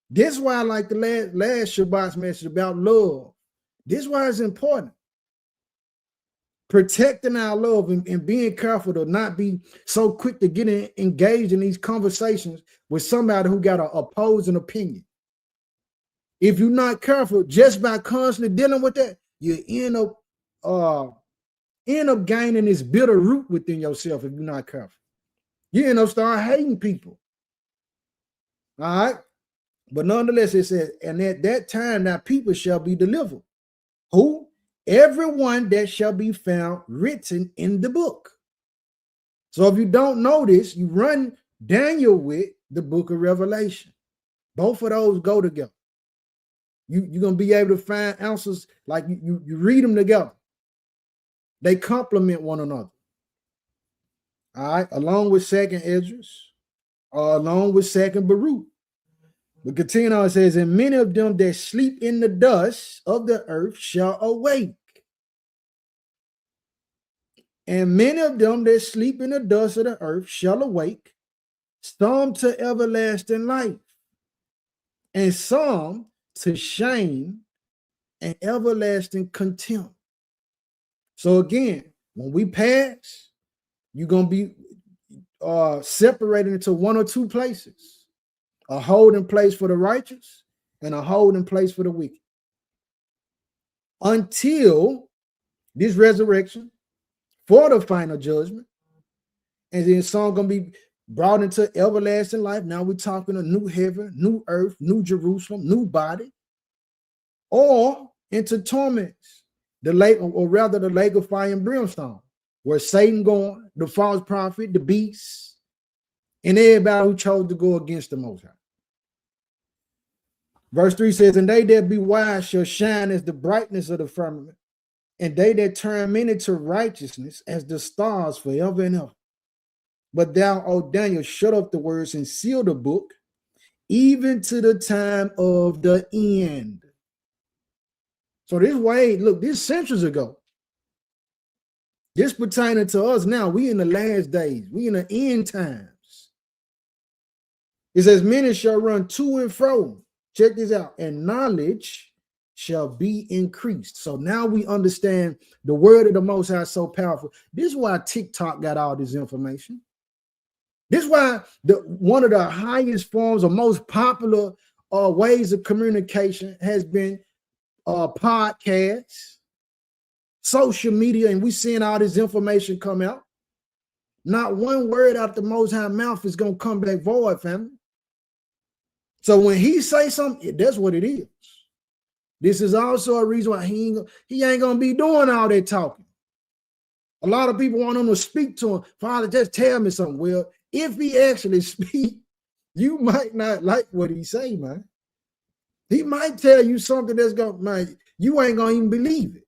This is why I like the last Shabbat's message about love. This is why it's important. Protecting our love and being careful to not be so quick to get engaged in these conversations with somebody who got an opposing opinion. If you're not careful, just by constantly dealing with that, you end up gaining this bitter root within yourself if you're not careful. You end up start hating people. All right. But nonetheless, it says, and at that time, that people shall be delivered. Who? Everyone that shall be found written in the book. So if you don't know this, you run Daniel with the book of Revelation. Both of those go together. You're going to be able to find answers like you read them together. They complement one another. All right, along with Second Esdras, along with Second Baruch. But continue on, it says, and many of them that sleep in the dust of the earth shall awake. And many of them that sleep in the dust of the earth shall awake, some to everlasting life, and some to shame and everlasting contempt. So again, when we pass, you're going to be separated into one or two places. A holding place for the righteous and a holding place for the wicked. Until this resurrection for the final judgment. And then some going to be brought into everlasting life. Now we're talking a new heaven, new earth, new Jerusalem, new body. Or into torments, the lake, or rather the lake of fire and brimstone, where Satan going, the false prophet, the beast, and everybody who chose to go against the Most High. Verse 3 says, and they that be wise shall shine as the brightness of the firmament, and they that turn many to righteousness as the stars forever and ever. But thou, O Daniel, shut up the words and seal the book, even to the time of the end. So this way, look, this centuries ago. This pertaining to us now. We in the last days. We in the end times. It says, many shall run to and fro. Check this out. And knowledge shall be increased. So now we understand the word of the Most High is so powerful. This is why TikTok got all this information. This is why one of the highest forms or most popular ways of communication has been podcasts, social media, and we seeing all this information come out. Not one word out the Most High mouth is going to come back void, family. So when he say something, that's what it is. This is also a reason why he ain't going to be doing all that talking. A lot of people want him to speak to him. Father, just tell me something. Well, if he actually speak, you might not like what he say, man. He might tell you something that's going, you ain't going to even believe it.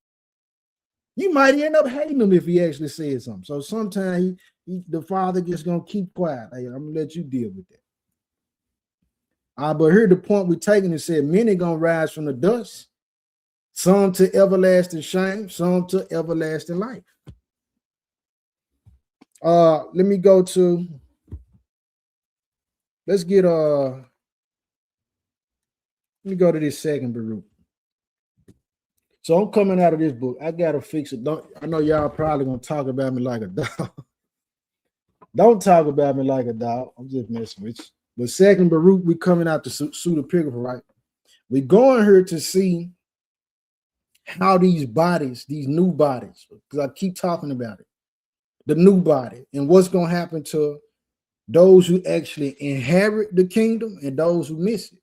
You might end up hating him if he actually says something. So sometimes the Father just going to keep quiet. Hey, I'm going to let you deal with that. But here the point we're taking is said, many going to rise from the dust, some to everlasting shame, some to everlasting life. Let me go to, let me go to this second Baruch. So I'm coming out of this book. I got to fix it. I know y'all probably going to talk about me like a dog. Don't talk about me like a dog. I'm just messing with you. But second Baruch, we coming out to pseudepigrapha, right? We're going here to see how these bodies, these new bodies, because I keep talking about it, the new body, and what's going to happen to those who actually inherit the kingdom and those who miss it,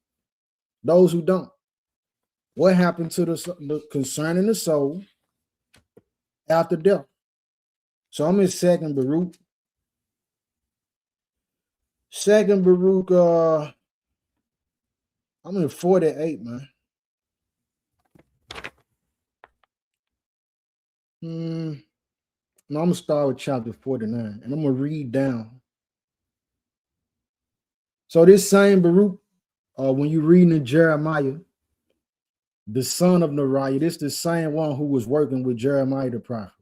those who don't. What happened to the concerning the soul after death? So I'm in Second Baruch. Second Baruch, I'm in 48, man. No, I'm gonna start with chapter 49, and I'm gonna read down. So this same Baruch, when you read in Jeremiah, the son of Neriah, this is the same one who was working with Jeremiah the prophet.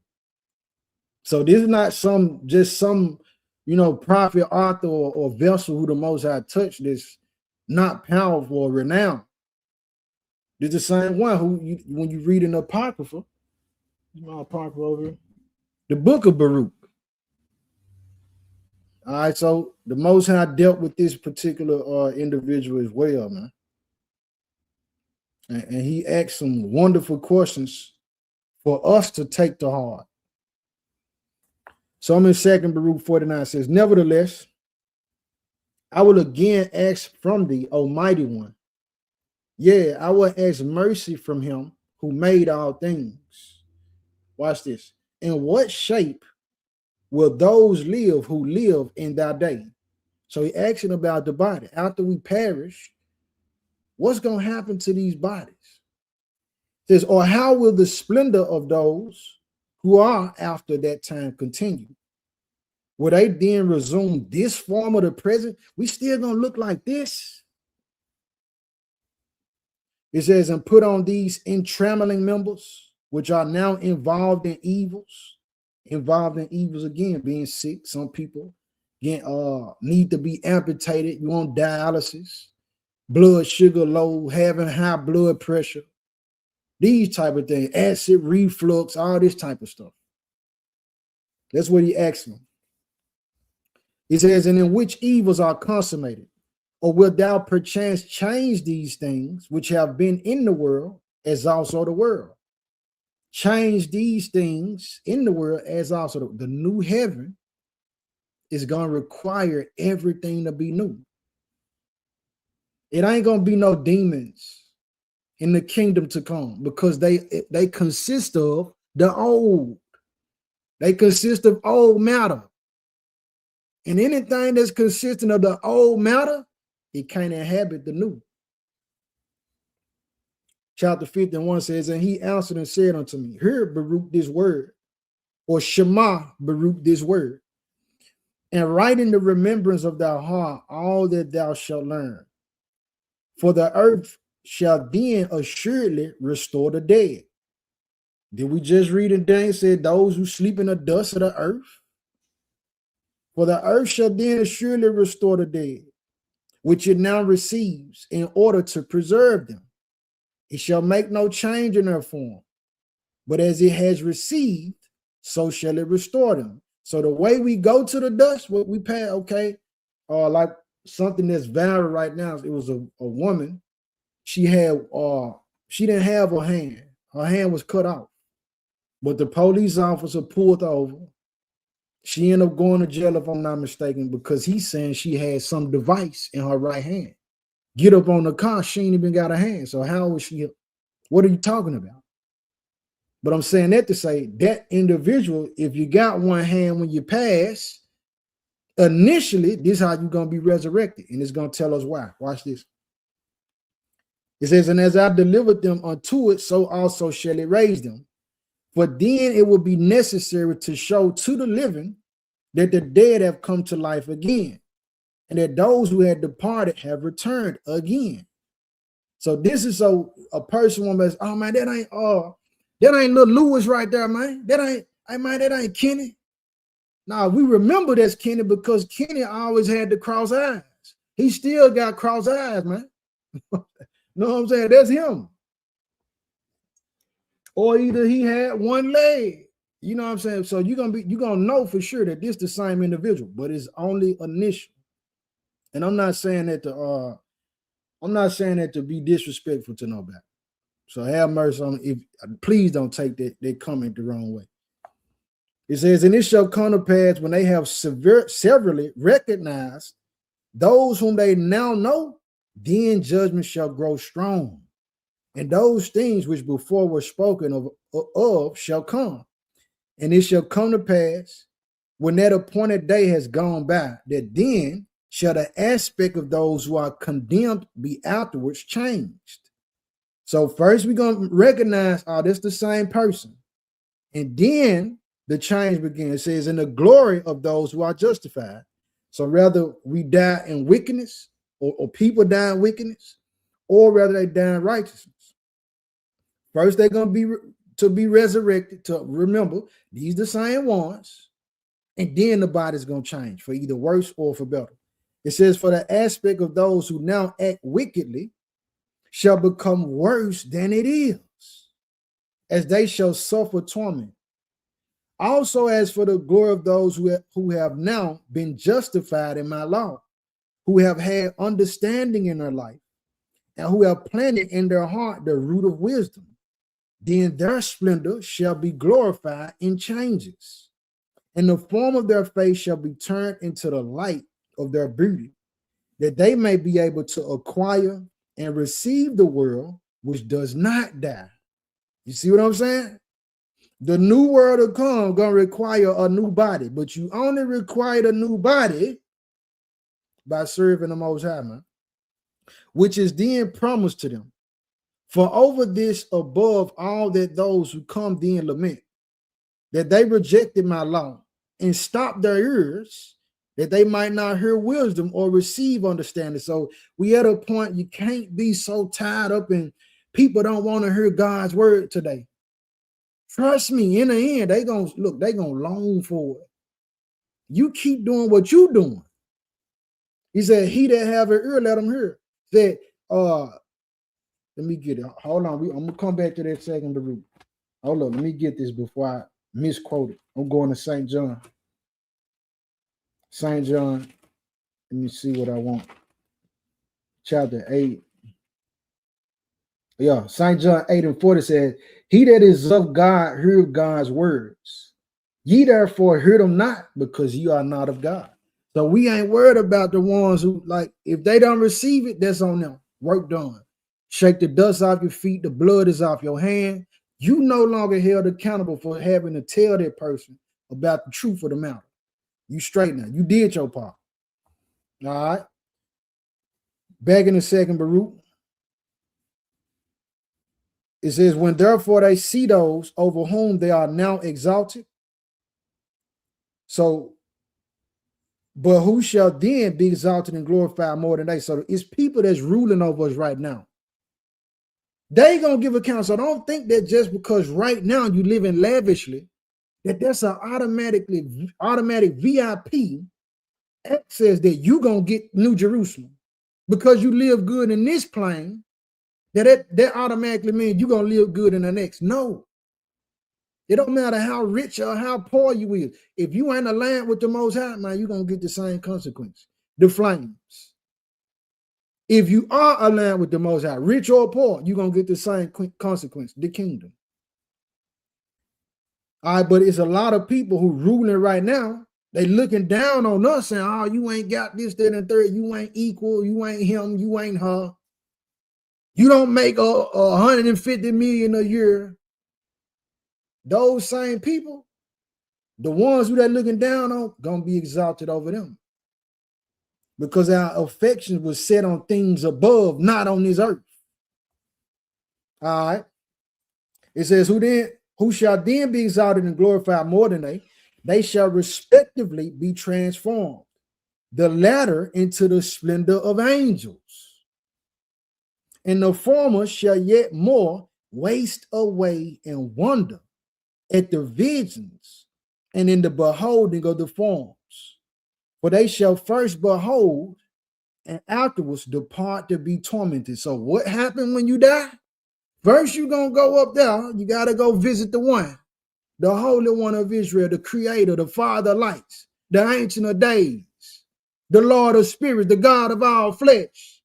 So this is not some prophet, author, or vessel who the Most High touched this, not powerful or renowned. This is the same one who, when you read in the Apocrypha, Apocrypha over here, the book of Baruch. All right, so the Most High dealt with this particular individual as well, man. And he asked some wonderful questions for us to take to heart. So I'm in Second Baruch 49, says, nevertheless, I will again ask from thee, Almighty One. Yeah, I will ask mercy from him who made all things. Watch this. In what shape will those live who live in thy day? So he asking about the body. After we perish, what's going to happen to these bodies? It says, or how will the splendor of those who are after that time continue? Will they then resume this form of the present? We still going to look like this? It says, and put on these entrammeling members, which are now involved in evils again, being sick. Some people need to be amputated. You on dialysis, blood sugar low, having high blood pressure, these type of things, acid reflux, all this type of stuff. That's what he asked them. He says, and in which evils are consummated? Or wilt thou perchance change these things which have been in the world as also the world? Change these things in the world as also the new heaven is going to require everything to be new. It ain't going to be no demons in the kingdom to come, because they consist of the old. They consist of old matter. And anything that's consistent of the old matter, it can't inhabit the new. Chapter 51 says, and he answered and said unto me, hear, Baruch, this word, or Shema, Baruch, this word, and write in the remembrance of thy heart all that thou shalt learn. For the earth shall then assuredly restore the dead. Did we just read in Daniel, said those who sleep in the dust of the earth? For the earth shall then assuredly restore the dead, which it now receives, in order to preserve them. It shall make no change in their form, but as it has received, so shall it restore them. So the way we go to the dust, what we pay, okay, like something that's viral right now, it was a woman. She didn't have her hand. Her hand was cut off, but the police officer pulled her over. She ended up going to jail, if I'm not mistaken, because he's saying she had some device in her right hand. Get up on the car, she ain't even got a hand. So how was she? What are you talking about? But I'm saying that to say that individual, if you got one hand when you pass, initially, this is how you're going to be resurrected. And it's going to tell us why. Watch this. It says, and as I delivered them unto it, so also shall it raise them. For then it will be necessary to show to the living that the dead have come to life again, and that those who had departed have returned again. So this is so a person will be, oh man, that ain't little Lewis right there, man. That ain't Kenny. Now we remember that's Kenny because Kenny always had the cross eyes. He still got cross eyes, man. Know what I'm saying? That's him. Or either he had one leg. You know what I'm saying? So you're gonna know for sure that this is the same individual, but it's only initial. And I'm not saying that to be disrespectful to nobody. So have mercy on, if please don't take that comment the wrong way. It says, and it shall come to pass when they have severally recognized those whom they now know, then judgment shall grow strong. And those things which before were spoken of shall come. And it shall come to pass, when that appointed day has gone by, that then shall the aspect of those who are condemned be afterwards changed. So first we're going to recognize, oh, this the same person. And then the change begins. It says, in the glory of those who are justified. So rather we die in wickedness, or people die in wickedness, or rather they die in righteousness. First, they're going to be resurrected, to remember, these the same ones. And then the body's going to change for either worse or for better. It says, for the aspect of those who now act wickedly shall become worse than it is, as they shall suffer torment. Also, as for the glory of those who have now been justified in my law, who have had understanding in their life, and who have planted in their heart the root of wisdom, then their splendor shall be glorified in changes, and the form of their face shall be turned into the light of their beauty, that they may be able to acquire and receive the world which does not die. You see what I'm saying? The new world to come gonna require a new body, but you only require a new body by serving the Most High, man, which is then promised to them. For over this above all that those who come then lament, that they rejected my law and stopped their ears, that they might not hear wisdom or receive understanding. So we at a point you can't be so tied up and people don't want to hear God's word today. Trust me, in the end, they gonna long for it. You keep doing what you doing. He said, he that have an ear, let him hear. Said, let me get it. Hold on. I'm gonna come back to that second root. Hold on, let me get this before I misquote it. I'm going to St. John. St. John, let me see what I want. Chapter 8. Yeah, St. John 8:40 says, he that is of God, hear God's words. Ye therefore hear them not, because ye are not of God. So we ain't worried about the ones who, like, if they don't receive it, that's on them. Work done. Shake the dust off your feet. The blood is off your hand. You no longer held accountable for having to tell that person about the truth of the matter. You straight now. You did your part. All right. Back in the second Baruch. It says, when therefore they see those over whom they are now exalted. So, but who shall then be exalted and glorified more than they? So it's people that's ruling over us right now. They gonna give account. So don't think that just because right now you living lavishly, that's an automatic VIP access that you gonna get New Jerusalem. Because you live good in this plane, that automatically means you're gonna live good in the next. No. It don't matter how rich or how poor you is. If you ain't aligned with the Most High, man, you're gonna get the same consequence. The flames. If you are aligned with the Most High, rich or poor, you're gonna get the same consequence, the kingdom. All right, but it's a lot of people who ruling right now. They looking down on us saying, oh, you ain't got this, that, and third. You ain't equal. You ain't him. You ain't her. You don't make 150 million a year. Those same people, the ones who they're looking down on, gonna be exalted over them. Because our affection was set on things above, not on this earth. All right. It says, who shall then be exalted and glorified more than they? They shall respectively be transformed, the latter into the splendor of angels, and the former shall yet more waste away in wonder at the visions and in the beholding of the forms. For they shall first behold and afterwards depart to be tormented. So what happened when you die? First, you're going to go up there. You got to go visit the one, the Holy One of Israel, the Creator, the Father of Lights, the Ancient of Days, the Lord of Spirits, the God of all flesh.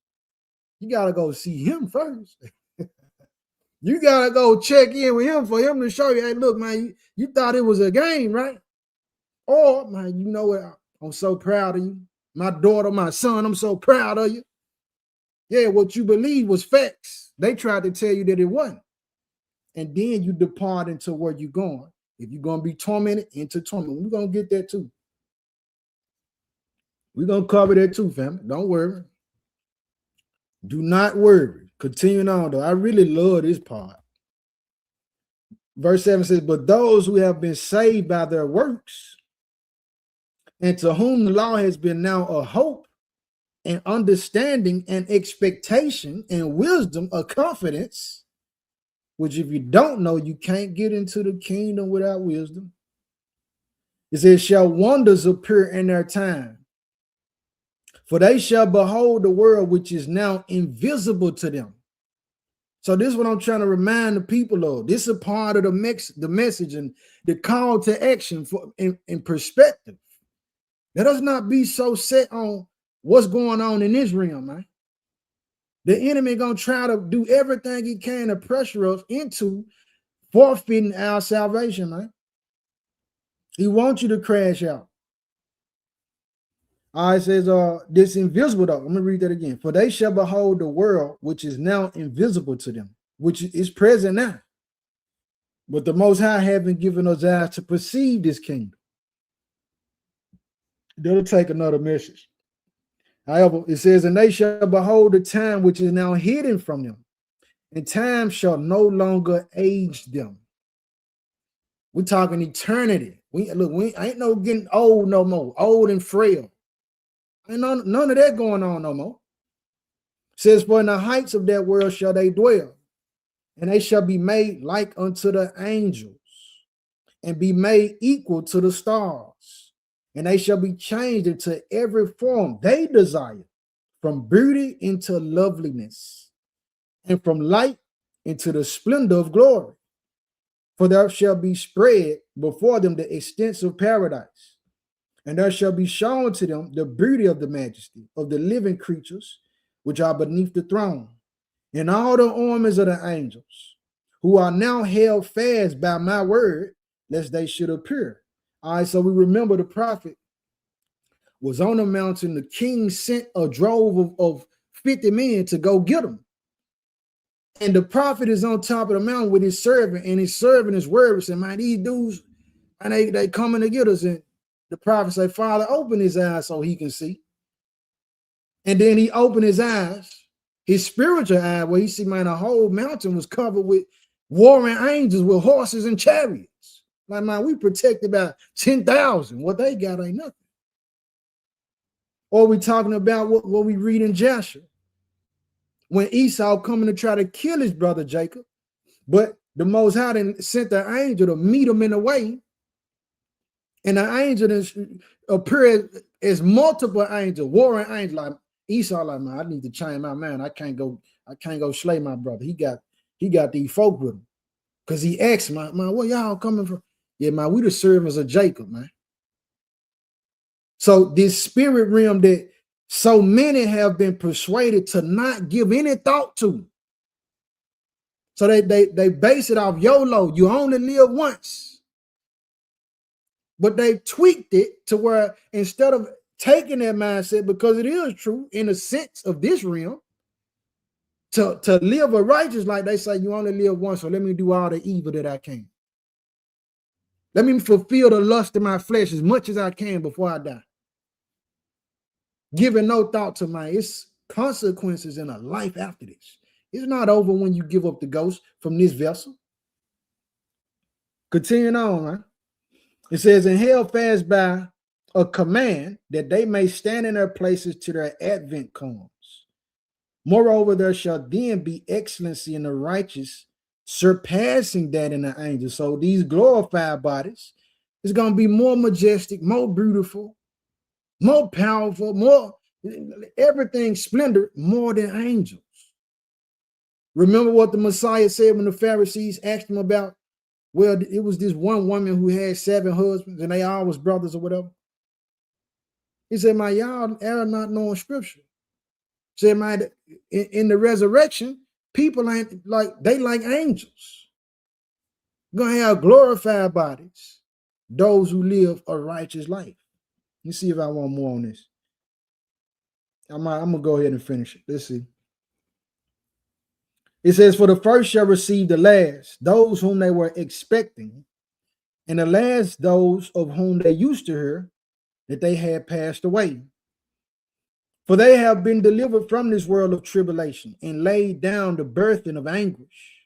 You got to go see him first. You got to go check in with him for him to show you, hey, look, man, you thought it was a game, right? Or, man, you know what? I'm so proud of you. My daughter, my son, I'm so proud of you. Yeah, what you believe was facts. They tried to tell you that it wasn't. And then you depart into where you're going. If you're going to be tormented, into torment. We're going to get that too. We're going to cover that too, family. Don't worry. Do not worry. Continuing on, though. I really love this part. Verse 7 says, but those who have been saved by their works, and to whom the law has been now a hope and understanding and expectation and wisdom, a confidence, which if you don't know, you can't get into the kingdom without wisdom. It says, shall wonders appear in their time, for they shall behold the world which is now invisible to them. So this is what I'm trying to remind the people of. This is a part of the message and the call to action for in perspective. Let us not be so set on what's going on in this realm, man. The enemy gonna try to do everything he can to pressure us into forfeiting our salvation, man. He wants you to crash out. All right, it says, this invisible, though. Let me read that again. For they shall behold the world which is now invisible to them, which is present now. But the Most High haven't given us eyes to perceive this kingdom. That'll take another message. However, it says, and they shall behold the time which is now hidden from them, and time shall no longer age them. We're talking eternity. We ain't no getting old no more, old and frail. Ain't none of that going on no more. It says, for in the heights of that world shall they dwell, and they shall be made like unto the angels, and be made equal to the stars, and they shall be changed into every form they desire, from beauty into loveliness, and from light into the splendor of glory. For there shall be spread before them the extensive paradise, and there shall be shown to them the beauty of the majesty of the living creatures which are beneath the throne, and all the armies of the angels, who are now held fast by my word, lest they should appear. All right, so we remember the prophet was on the mountain. The king sent a drove of 50 men to go get him. And the prophet is on top of the mountain with his servant, and his servant is worried, saying, man, these dudes, and they coming to get us. And the prophet said, Father, open his eyes so he can see. And then he opened his eyes, his spiritual eye, where he see, man, the whole mountain was covered with warring angels with horses and chariots. Like, man, we protected about 10,000. What they got ain't nothing. Or we talking about what we read in Joshua, when Esau coming to try to kill his brother Jacob, but the Most High sent the angel to meet him in the way. And the angel appeared as multiple angels, warring angels. Like Esau, like, man, I need to change my mind. I can't go slay my brother. He got these folk with him. Because he asked, man, where y'all coming from? Yeah, man, we the servants of Jacob, man. So this spirit realm that so many have been persuaded to not give any thought to. So they base it off YOLO. You only live once. But they tweaked it to where instead of taking that mindset, because it is true in a sense of this realm, to live a righteous life, they say you only live once, so let me do all the evil that I can. Let me fulfill the lust of my flesh as much as I can before I die. Giving no thought to it's consequences in a life after this. It's not over when you give up the ghost from this vessel. Continuing on, man. It says, and held fast by a command that they may stand in their places till their advent comes. Moreover, there shall then be excellency in the righteous, surpassing that in the angels. So these glorified bodies is going to be more majestic, more beautiful, more powerful, more everything splendor, more than angels. Remember what the Messiah said when the Pharisees asked him about, well, it was this one woman who had 7 husbands and they all was brothers or whatever. He said, man, y'all are not knowing scripture. He said, man, in the resurrection, people ain't like, they like angels. You're going to have glorified bodies, those who live a righteous life. Let me see if I want more on this. I'm going to go ahead and finish it. Let's see. It says, for the first shall receive the last, those whom they were expecting. And the last, those of whom they used to hear that they had passed away. For they have been delivered from this world of tribulation and laid down the burden of anguish.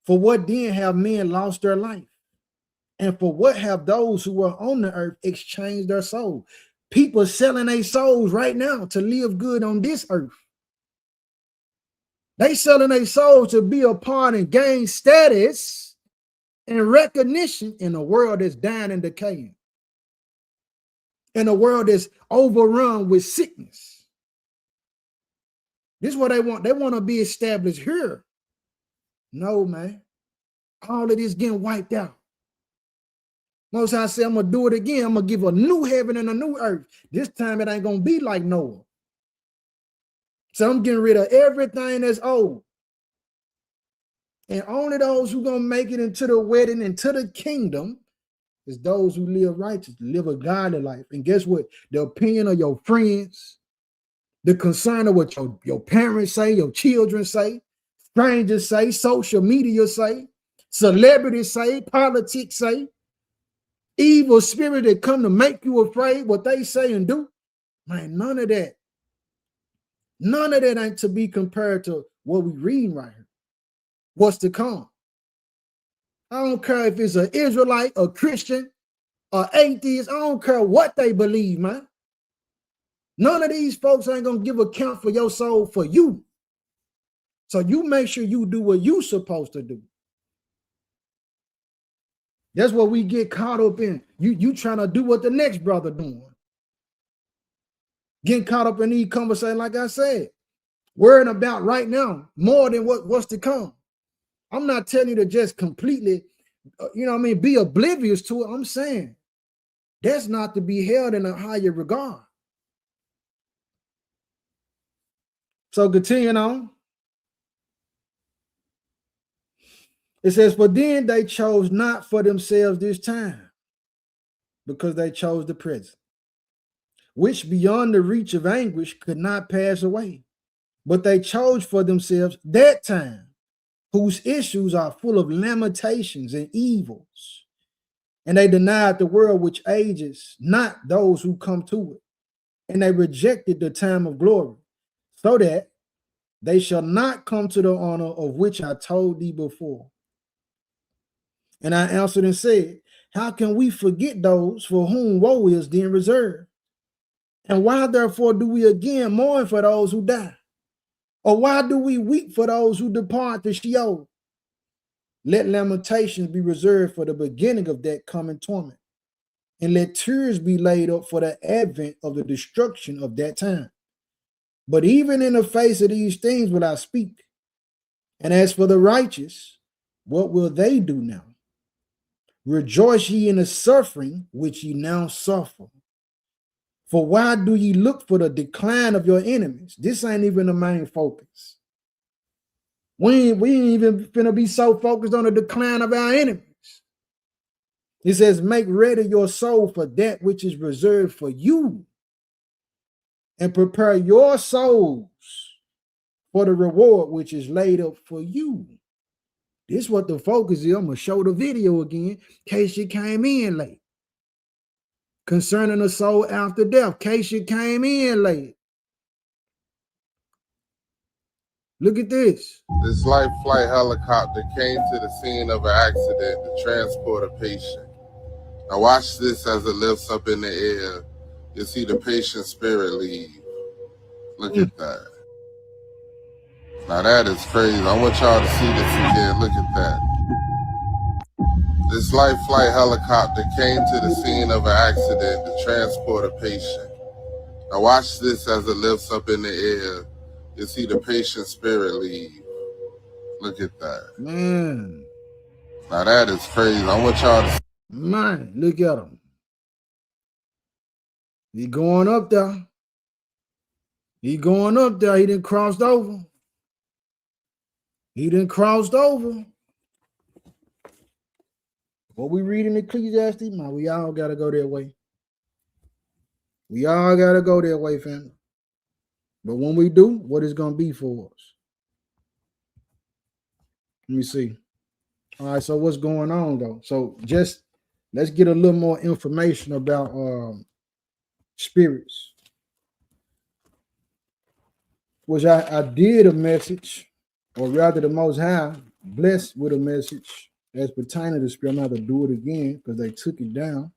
For what then have men lost their life? And for what have those who were on the earth exchanged their soul? People selling their souls right now to live good on this earth. They selling their souls to be a part and gain status and recognition in a world that's dying and decaying. In a world that's overrun with sickness. This is what they want. They want to be established here. No, man. All of this getting wiped out. Most High said, I'm going to do it again. I'm going to give a new heaven and a new earth. This time it ain't going to be like Noah. So I'm getting rid of everything that's old. And only those who going to make it into the wedding, into the kingdom, is those who live righteous, live a godly life. And guess what? The opinion of your friends, the concern of what your parents say, your children say, strangers say, social media say, celebrities say, politics say, evil spirit that come to make you afraid, what they say and do, man, none of that ain't to be compared to what we reading right here. What's to come? I don't care if it's an Israelite, a Christian, or atheist. I don't care what they believe, man. None of these folks ain't gonna give account for your soul for you. So you make sure you do what you supposed to do. That's what we get caught up in. You trying to do what the next brother doing. Getting caught up in these conversations, like I said, worrying about right now more than what's to come. I'm not telling you to just completely, be oblivious to it. I'm saying that's not to be held in a higher regard. So continuing on. It says, but then they chose not for themselves this time, because they chose the present, which beyond the reach of anguish could not pass away. But they chose for themselves that time, whose issues are full of lamentations and evils. And they denied the world which ages not those who come to it. And they rejected the time of glory, so that they shall not come to the honor of which I told thee before. And I answered and said, how can we forget those for whom woe is then reserved? And why therefore do we again mourn for those who die? Or why do we weep for those who depart to Sheol? Let lamentations be reserved for the beginning of that coming torment, and let tears be laid up for the advent of the destruction of that time. But even in the face of these things will I speak. And as for the righteous, what will they do now? Rejoice ye in the suffering which ye now suffer. For why do ye look for the decline of your enemies? This ain't even the main focus. We ain't even finna be so focused on the decline of our enemies. It says, make ready your soul for that which is reserved for you, and prepare your souls for the reward which is laid up for you. This is what the focus is. I'm going to show the video again in case you came in late. Concerning the soul after death, in case you came in late. Look at this. This life flight helicopter came to the scene of an accident to transport a patient. Now watch this as it lifts up in the air. You'll see the patient's spirit leave. Look at that. Now that is crazy. I want y'all to see this again. Look at that. This life flight helicopter came to the scene of an accident to transport a patient. Now watch this as it lifts up in the air. You'll see the patient's spirit leave. Look at that. Man. Now that is crazy. I want y'all to see. Man, look at him. He going up there. He going up there. He done crossed over. He done crossed over. What we read in Ecclesiastes, man, we all got to go their way. We all got to go their way, family. But when we do, what is going to be for us? Let me see. All right, so what's going on, though? So just, let's get a little more information about spirits. Which I did a message, or rather the Most High blessed with a message as pertaining to spirit. I'm going to have to do it again because they took it down.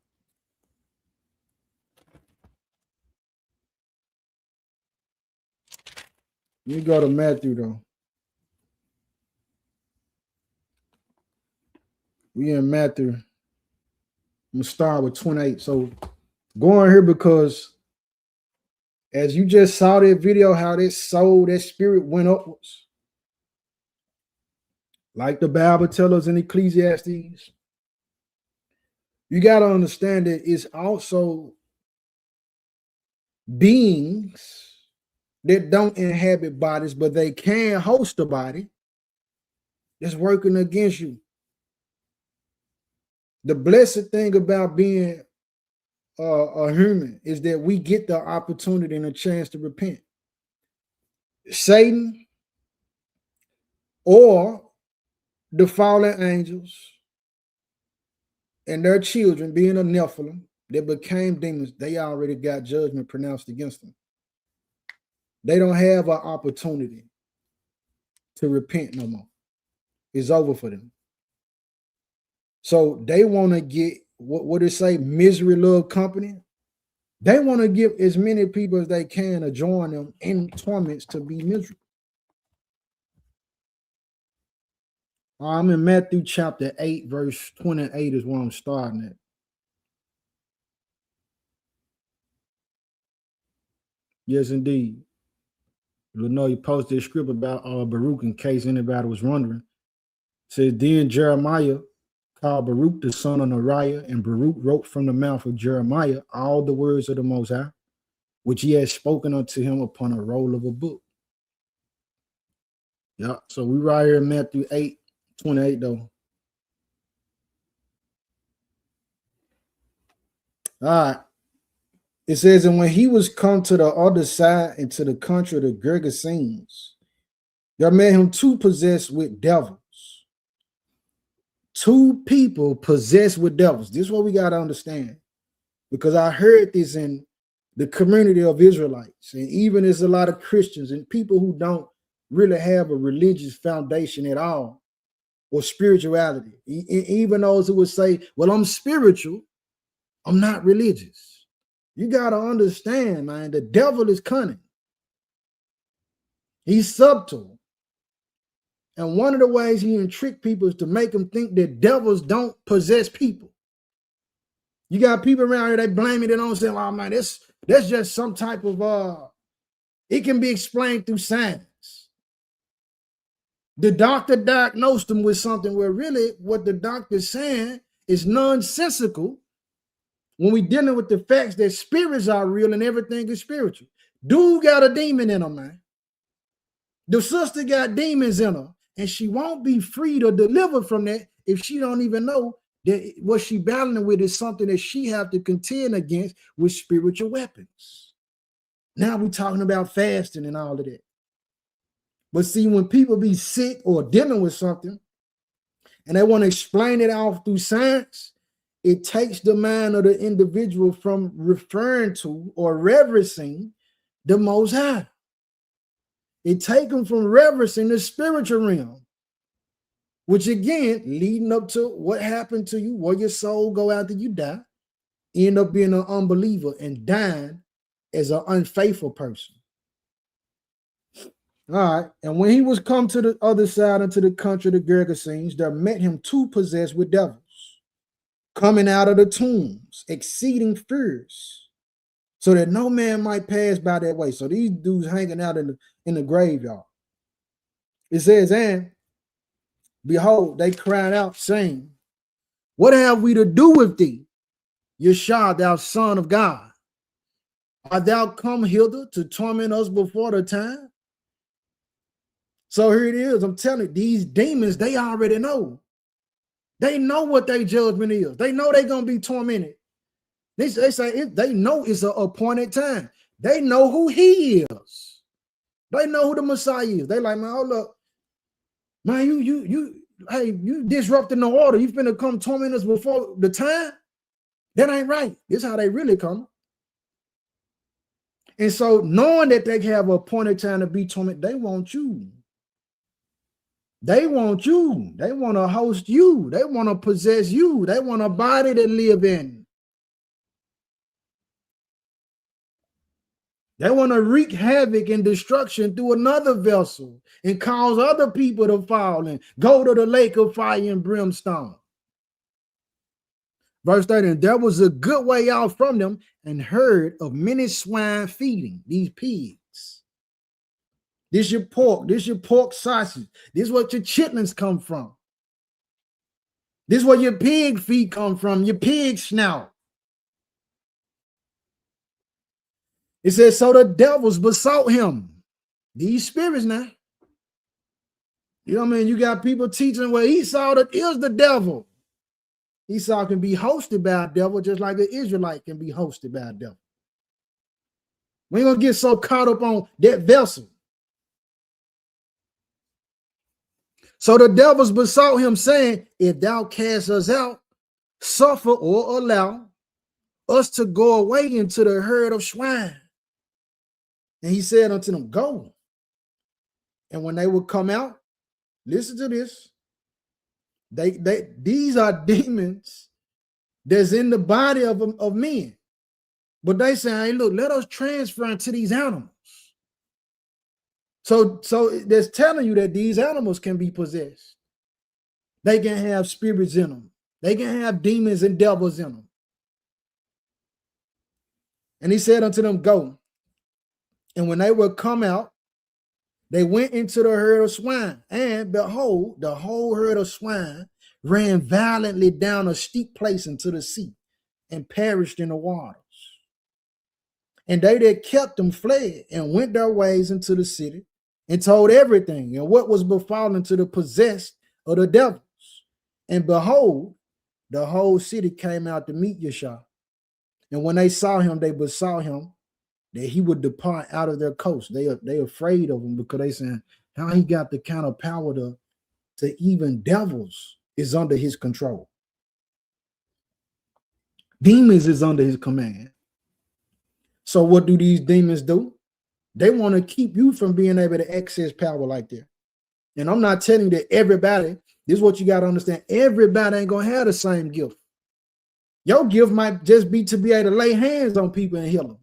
Let me go to Matthew though. We in Matthew. I'm going to start with 28. So going here because as you just saw that video, how that soul, that spirit went upwards. Like the Bible tells us in Ecclesiastes, you got to understand that it's also beings that don't inhabit bodies, but they can host a body that's working against you. The blessed thing about being a human is that we get the opportunity and a chance to repent. Satan or the fallen angels and their children, being a Nephilim that became demons, they already got judgment pronounced against them. They don't have an opportunity to repent no more. It's over for them. So they want to get, what it say, misery love company. They want to give as many people as they can to join them in torments to be miserable. I'm in Matthew chapter 8, verse 28 is where I'm starting at. Yes, indeed. You know, you posted a script about Baruch in case anybody was wondering. It says, then Jeremiah called Baruch the son of Neriah, and Baruch wrote from the mouth of Jeremiah all the words of the Most High, which he had spoken unto him upon a roll of a book. Yeah, so we right here in Matthew 8, 28 though. All right. It says, and when he was come to the other side into the country of the Gergesenes, there met him two possessed with devils. Two people possessed with devils. This is what we got to understand. Because I heard this in the community of Israelites. And even there's a lot of Christians and people who don't really have a religious foundation at all or spirituality. Even those who would say, well, I'm spiritual, I'm not religious. You got to understand, man, the devil is cunning. He's subtle. And one of the ways he can trick people is to make them think that devils don't possess people. You got people around here, they blame it and don't say, well, man, that's just some type of, it can be explained through science. The doctor diagnosed them with something where really what the doctor's saying is nonsensical when we're dealing with the facts that spirits are real and everything is spiritual. Dude got a demon in her, man. The sister got demons in her, and she won't be freed or delivered from that if she don't even know that what she battling with is something that she have to contend against with spiritual weapons. Now we're talking about fasting and all of that. But see, when people be sick or dealing with something and they want to explain it off through science, it takes the mind of the individual from referring to or reverencing the Most High. It takes them from reverencing the spiritual realm, which again, leading up to what happened to you, where your soul go after you die, end up being an unbeliever and dying as an unfaithful person. All right. And when he was come to the other side into the country of the Gergesenes, there met him two possessed with devils, coming out of the tombs, exceeding fierce, so that no man might pass by that way. So these dudes hanging out in the graveyard. It says, and behold, they cried out, saying, what have we to do with thee, Yeshua, thou Son of God? Art thou come hither to torment us before the time? So here it is. I'm telling you, these demons, they already know. They know what their judgment is. They know they're going to be tormented. They say they know it's an appointed time. They know who he is. They know who the Messiah is. They like, man, hold up. Man, you disrupting the order. You finna come torment us before the time? That ain't right. This is how they really come. And so knowing that they have a appointed time to be tormented, they want you. They want you. They want to host you. They want to possess you. They want a body to live in. They want to wreak havoc and destruction through another vessel and cause other people to fall and go to the lake of fire and brimstone. Verse 30, and there was a good way out from them and heard of many swine feeding, these pigs. This your pork sausage. This is what your chitlins come from. This is where your pig feet come from, your pig snout. It says, so the devils besought him. These spirits now. You know what I mean? You got people teaching where Esau is the devil. Esau can be hosted by a devil just like an Israelite can be hosted by a devil. We ain't gonna get so caught up on that vessel. So the devils besought him, saying, if thou cast us out, suffer or allow us to go away into the herd of swine. And he said unto them, go. And when they would come out, listen to this. These are demons that's in the body of men. But they say, hey, look, let us transfer into these animals. So that's telling you that these animals can be possessed. They can have spirits in them. They can have demons and devils in them. And he said unto them, go. And when they would come out, they went into the herd of swine, and behold, the whole herd of swine ran violently down a steep place into the sea and perished in the waters. And they that kept them fled and went their ways into the city and told everything and what was befallen to the possessed of the devils. And behold, the whole city came out to meet Yeshua. And when they saw him, they besought him that he would depart out of their coast. They afraid of him because they saying how he got the kind of power to even devils is under his control. Demons is under his command. So what do these demons do? They want to keep you from being able to access power like that. And I'm not telling you that everybody, this is what you got to understand. Everybody ain't going to have the same gift. Your gift might just be to be able to lay hands on people and heal them.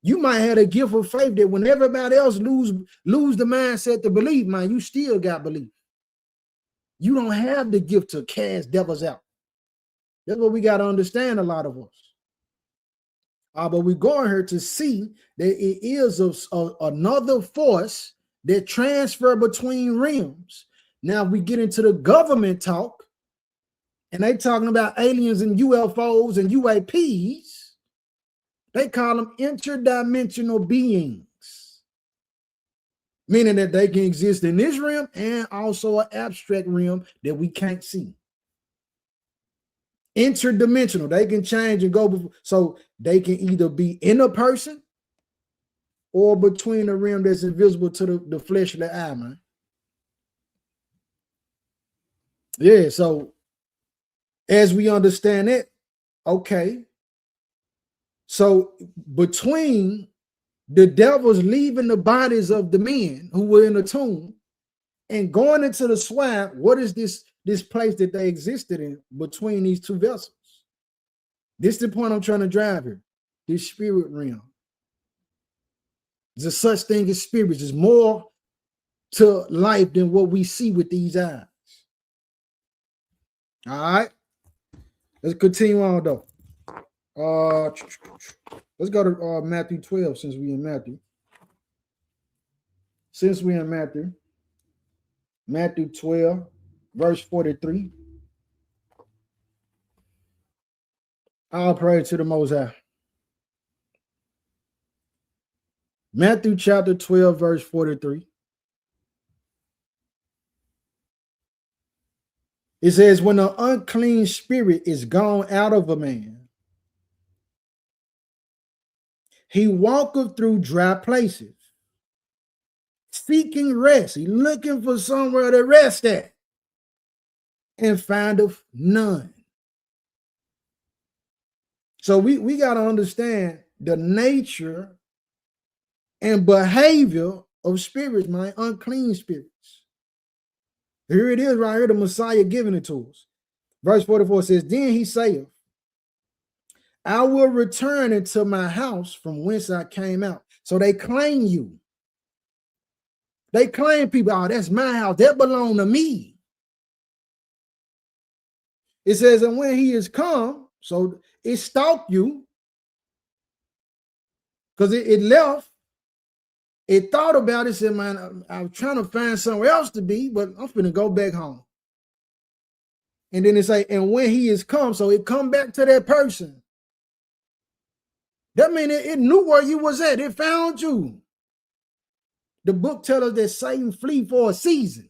You might have a gift of faith that when everybody else lose the mindset to believe, man, you still got belief. You don't have the gift to cast devils out. That's what we got to understand, a lot of us. But we're going here to see that it is another force that transfer between realms. Now we get into the government talk, and they talking about aliens and UFOs and UAPs. They call them interdimensional beings, meaning that they can exist in this realm and also an abstract realm that we can't see. Interdimensional, they can change and go before, so they can either be in a person or between a realm that's invisible to the fleshly eye, man. Yeah, so as we understand it, okay. So between the devils leaving the bodies of the men who were in the tomb and going into the swine, what is this place that they existed in between these two vessels? This is the point I'm trying to drive here. This spirit realm. There's a such thing as spirits. There's more to life than what we see with these eyes. All right. Let's continue on though. Let's go to Matthew 12 since we're in Matthew. Matthew 12, verse 43. I'll pray to the Most High. Matthew chapter 12, verse 43. It says, when an unclean spirit is gone out of a man, he walketh through dry places, seeking rest. He looking for somewhere to rest at, and findeth none. So we got to understand the nature and behavior of spirits, man, unclean spirits. Here it is right here, the Messiah giving it to us. Verse 44 says, then he saith, I will return into my house from whence I came out. So they claim you. They claim people, oh, that's my house. That belong to me. It says, and when he is come, so it stalked you because it left. It thought about it, said, man, I'm trying to find somewhere else to be, but I'm going to go back home. And then it say, and when he is come, so it come back to that person. That means it knew where you was at. It found you. The book tells us that Satan flee for a season.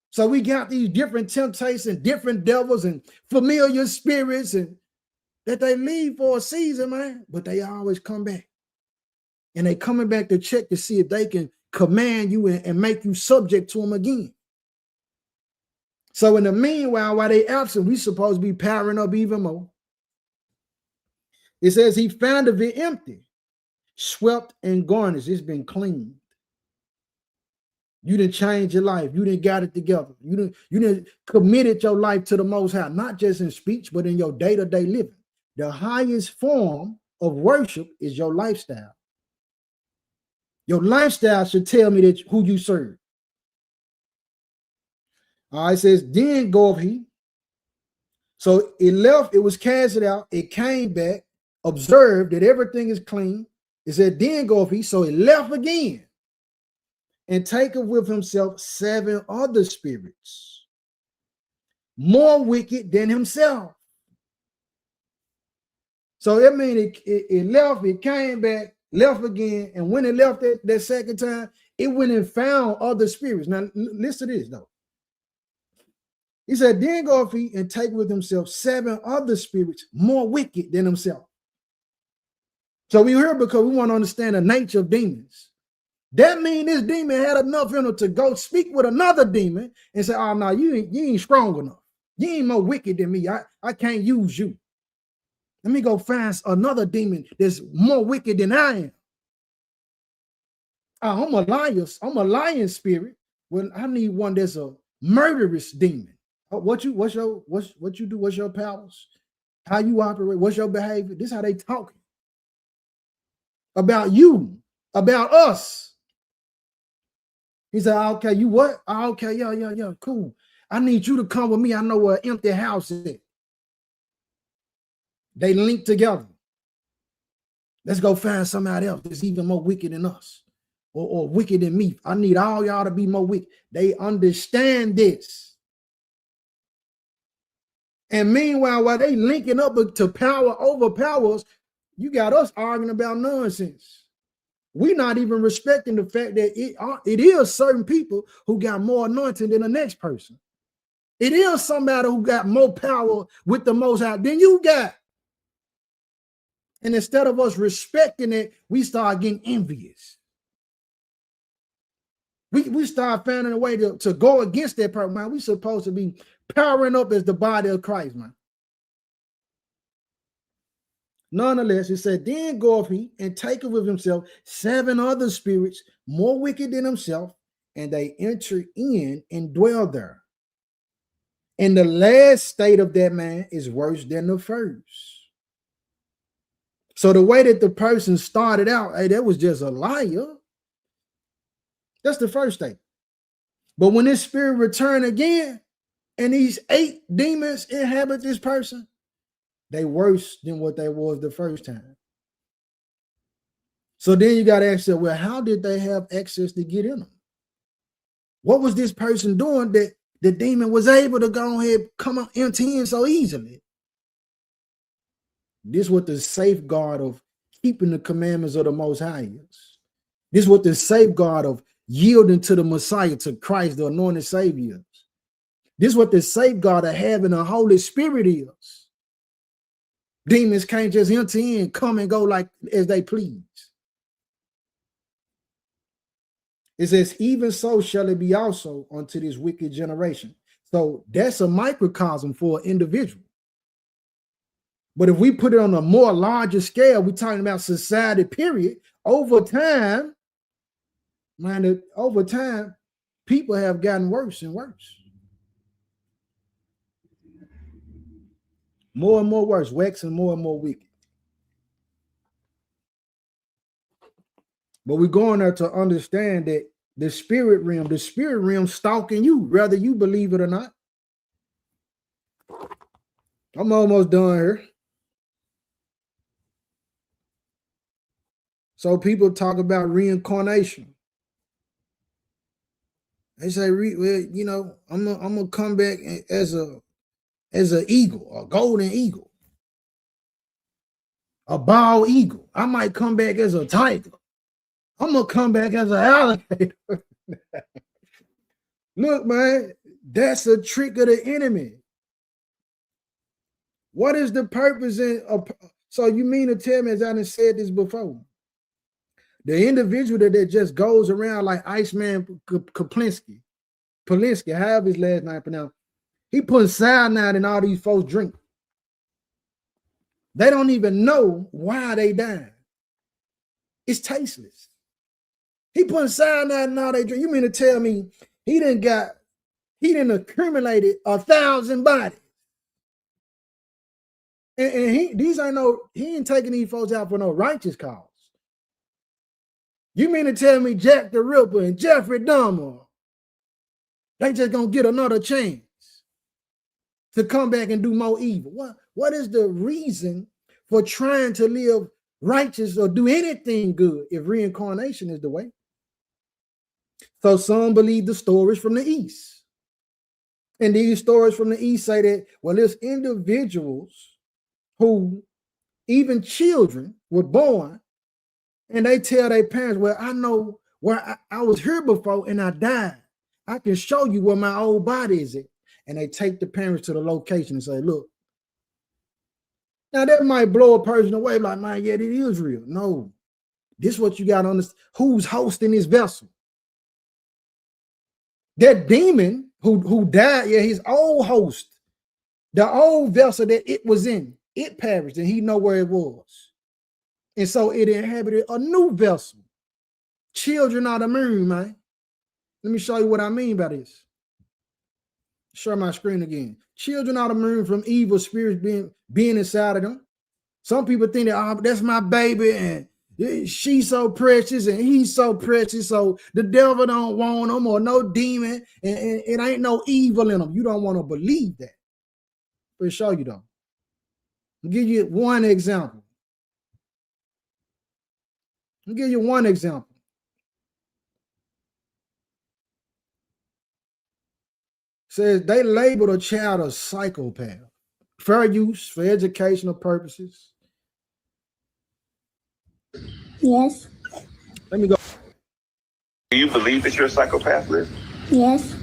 So we got these different temptations, different devils and familiar spirits, and that they leave for a season, man, but they always come back. And they coming back to check to see if they can command you and make you subject to them again. So in the meanwhile, while they absent, we supposed to be powering up even more. It says he found of it empty, swept and garnished. It's been cleaned. You didn't change your life. You didn't got it together. You didn't committed your life to the Most High, not just in speech, but in your day-to-day living. The highest form of worship is your lifestyle. Your lifestyle should tell me that who you serve. All right, it says, then goeth he. So it left, it was casted out, it came back, observed that everything is clean. It said, then goeth he. So it left again and taketh with himself 7 other spirits, more wicked than himself. So it means it left, it came back, left again, and when it left that second time, it went and found other spirits. Now, listen to this, though. He said, then goeth he and take with himself 7 other spirits more wicked than himself. So we here because we want to understand the nature of demons. That means this demon had enough in him to go speak with another demon and say, oh, no, you ain't strong enough. You ain't more wicked than me. I can't use you. Let me go find another demon that's more wicked than I am. I'm a liar. I'm a lying spirit. Well, I need one that's a murderous demon. What you do? What's your powers? How you operate? What's your behavior? This is how they talk about you, about us. He said, okay, you what? Okay, yeah, cool. I need you to come with me. I know where an empty house is. They link together. Let's go find somebody else that's even more wicked than us or wicked than me. I need all y'all to be more wicked. They understand this. And meanwhile, while they linking up to power over powers, you got us arguing about nonsense. We're not even respecting the fact that it is certain people who got more anointing than the next person. It is somebody who got more power with the Most High than you got. And instead of us respecting it, we start getting envious. We start finding a way to go against that person, man. We're supposed to be powering up as the body of Christ, man. Nonetheless, it said, then goeth he and taketh with himself 7 other spirits more wicked than himself, and they enter in and dwell there. And the last state of that man is worse than the first. So the way that the person started out, hey, that was just a liar. That's the first state. But when this spirit returned again, and these 8 demons inhabit this person, they worse than what they was the first time. So then you got to ask yourself, well, how did they have access to get in them? What was this person doing that the demon was able to go ahead come up empty in so easily? This is what the safeguard of keeping the commandments of the Most High is. This is what the safeguard of yielding to the Messiah, to Christ, the anointed Savior is. This is what the safeguard of having the Holy Spirit is. Demons can't just enter in, come and go like as they please. It says, even so shall it be also unto this wicked generation. So that's a microcosm for an individual. But if we put it on a more larger scale, we're talking about society, period. Over time, man, over time, people have gotten worse and worse. More and more worse, waxing more and more wicked. But we're going there to understand that the spirit realm stalking you, whether you believe it or not. I'm almost done here. So people talk about reincarnation. They say, well, you know, I'm gonna come back as an eagle, a golden eagle, a bald eagle. I might come back as a tiger. I'm gonna come back as an alligator. Look, man, that's a trick of the enemy. What is the purpose so you mean to tell me, as I done said this before, the individual that just goes around like Iceman Polinsky, however his last name pronounced, he put cyanide in all these folks' drink. They don't even know why they died. It's tasteless. He put cyanide in all they drink. You mean to tell me he didn't accumulated 1,000 bodies? And he ain't taking these folks out for no righteous cause. You mean to tell me Jack the Ripper and Jeffrey Dahmer, they just gonna get another chance to come back and do more evil? What is the reason for trying to live righteous or do anything good if reincarnation is the way? So some believe the stories from the East. And these stories from the East say that, well, there's individuals who, even children, were born, and they tell their parents, well, I know where I was here before and I died. I can show you where my old body is at. And they take the parents to the location and say, look. Now that might blow a person away, like, man, yeah, it is real. No, this is what you got to understand. Who's hosting this vessel? That demon who died, yeah, his old host, the old vessel that it was in, it perished and he know where it was. And so it inhabited a new vessel. Children of the moon, man. Let me show you what I mean by this. Share my screen again. Children of the moon from evil spirits being inside of them. Some people think that, oh, that's my baby and she's so precious and he's so precious, so the devil don't want them, or no demon, and it ain't no evil in them. You don't want to believe that. For sure you don't. I'll give you one example. Says they labeled a child a psychopath. Fair use for educational purposes. Yes. Let me go. Do you believe that you're a psychopath, Liz? Yes.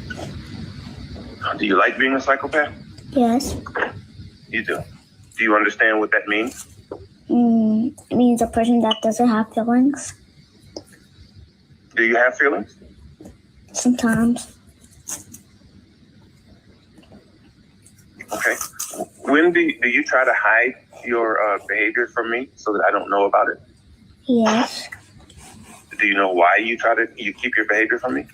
Do you like being a psychopath? Yes. You do. Do you understand what that means? It means a person that doesn't have feelings. Do you have feelings? Sometimes. Okay. When do you try to hide your behavior from me so that I don't know about it? Yes. Do you know why you keep your behavior from me?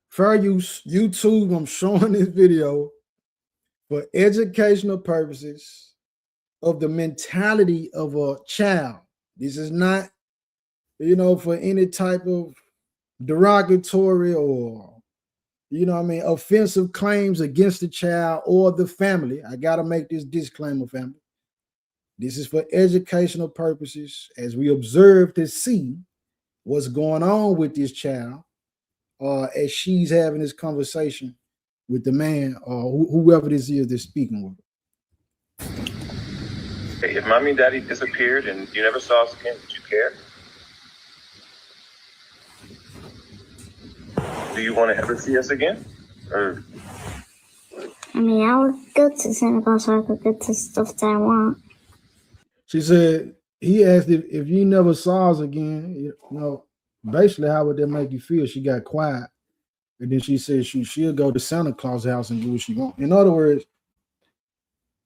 Fair use, YouTube, I'm showing this video for educational purposes of the mentality of a child. This is not, for any type of derogatory or, offensive claims against the child or the family. I got to make this disclaimer, family. This is for educational purposes as we observe to see what's going on with this child as she's having this conversation with the man or whoever this is that's speaking with her. Hey, if mommy and daddy disappeared and you never saw us again, would you care? Do you want to ever see us again? Or I mean, I would go to synagogue so I could get the stuff that I want. She said, he asked if you never saw us again, basically how would that make you feel? She got quiet. And then she said she'll go to Santa Claus' house and do what she wants. In other words,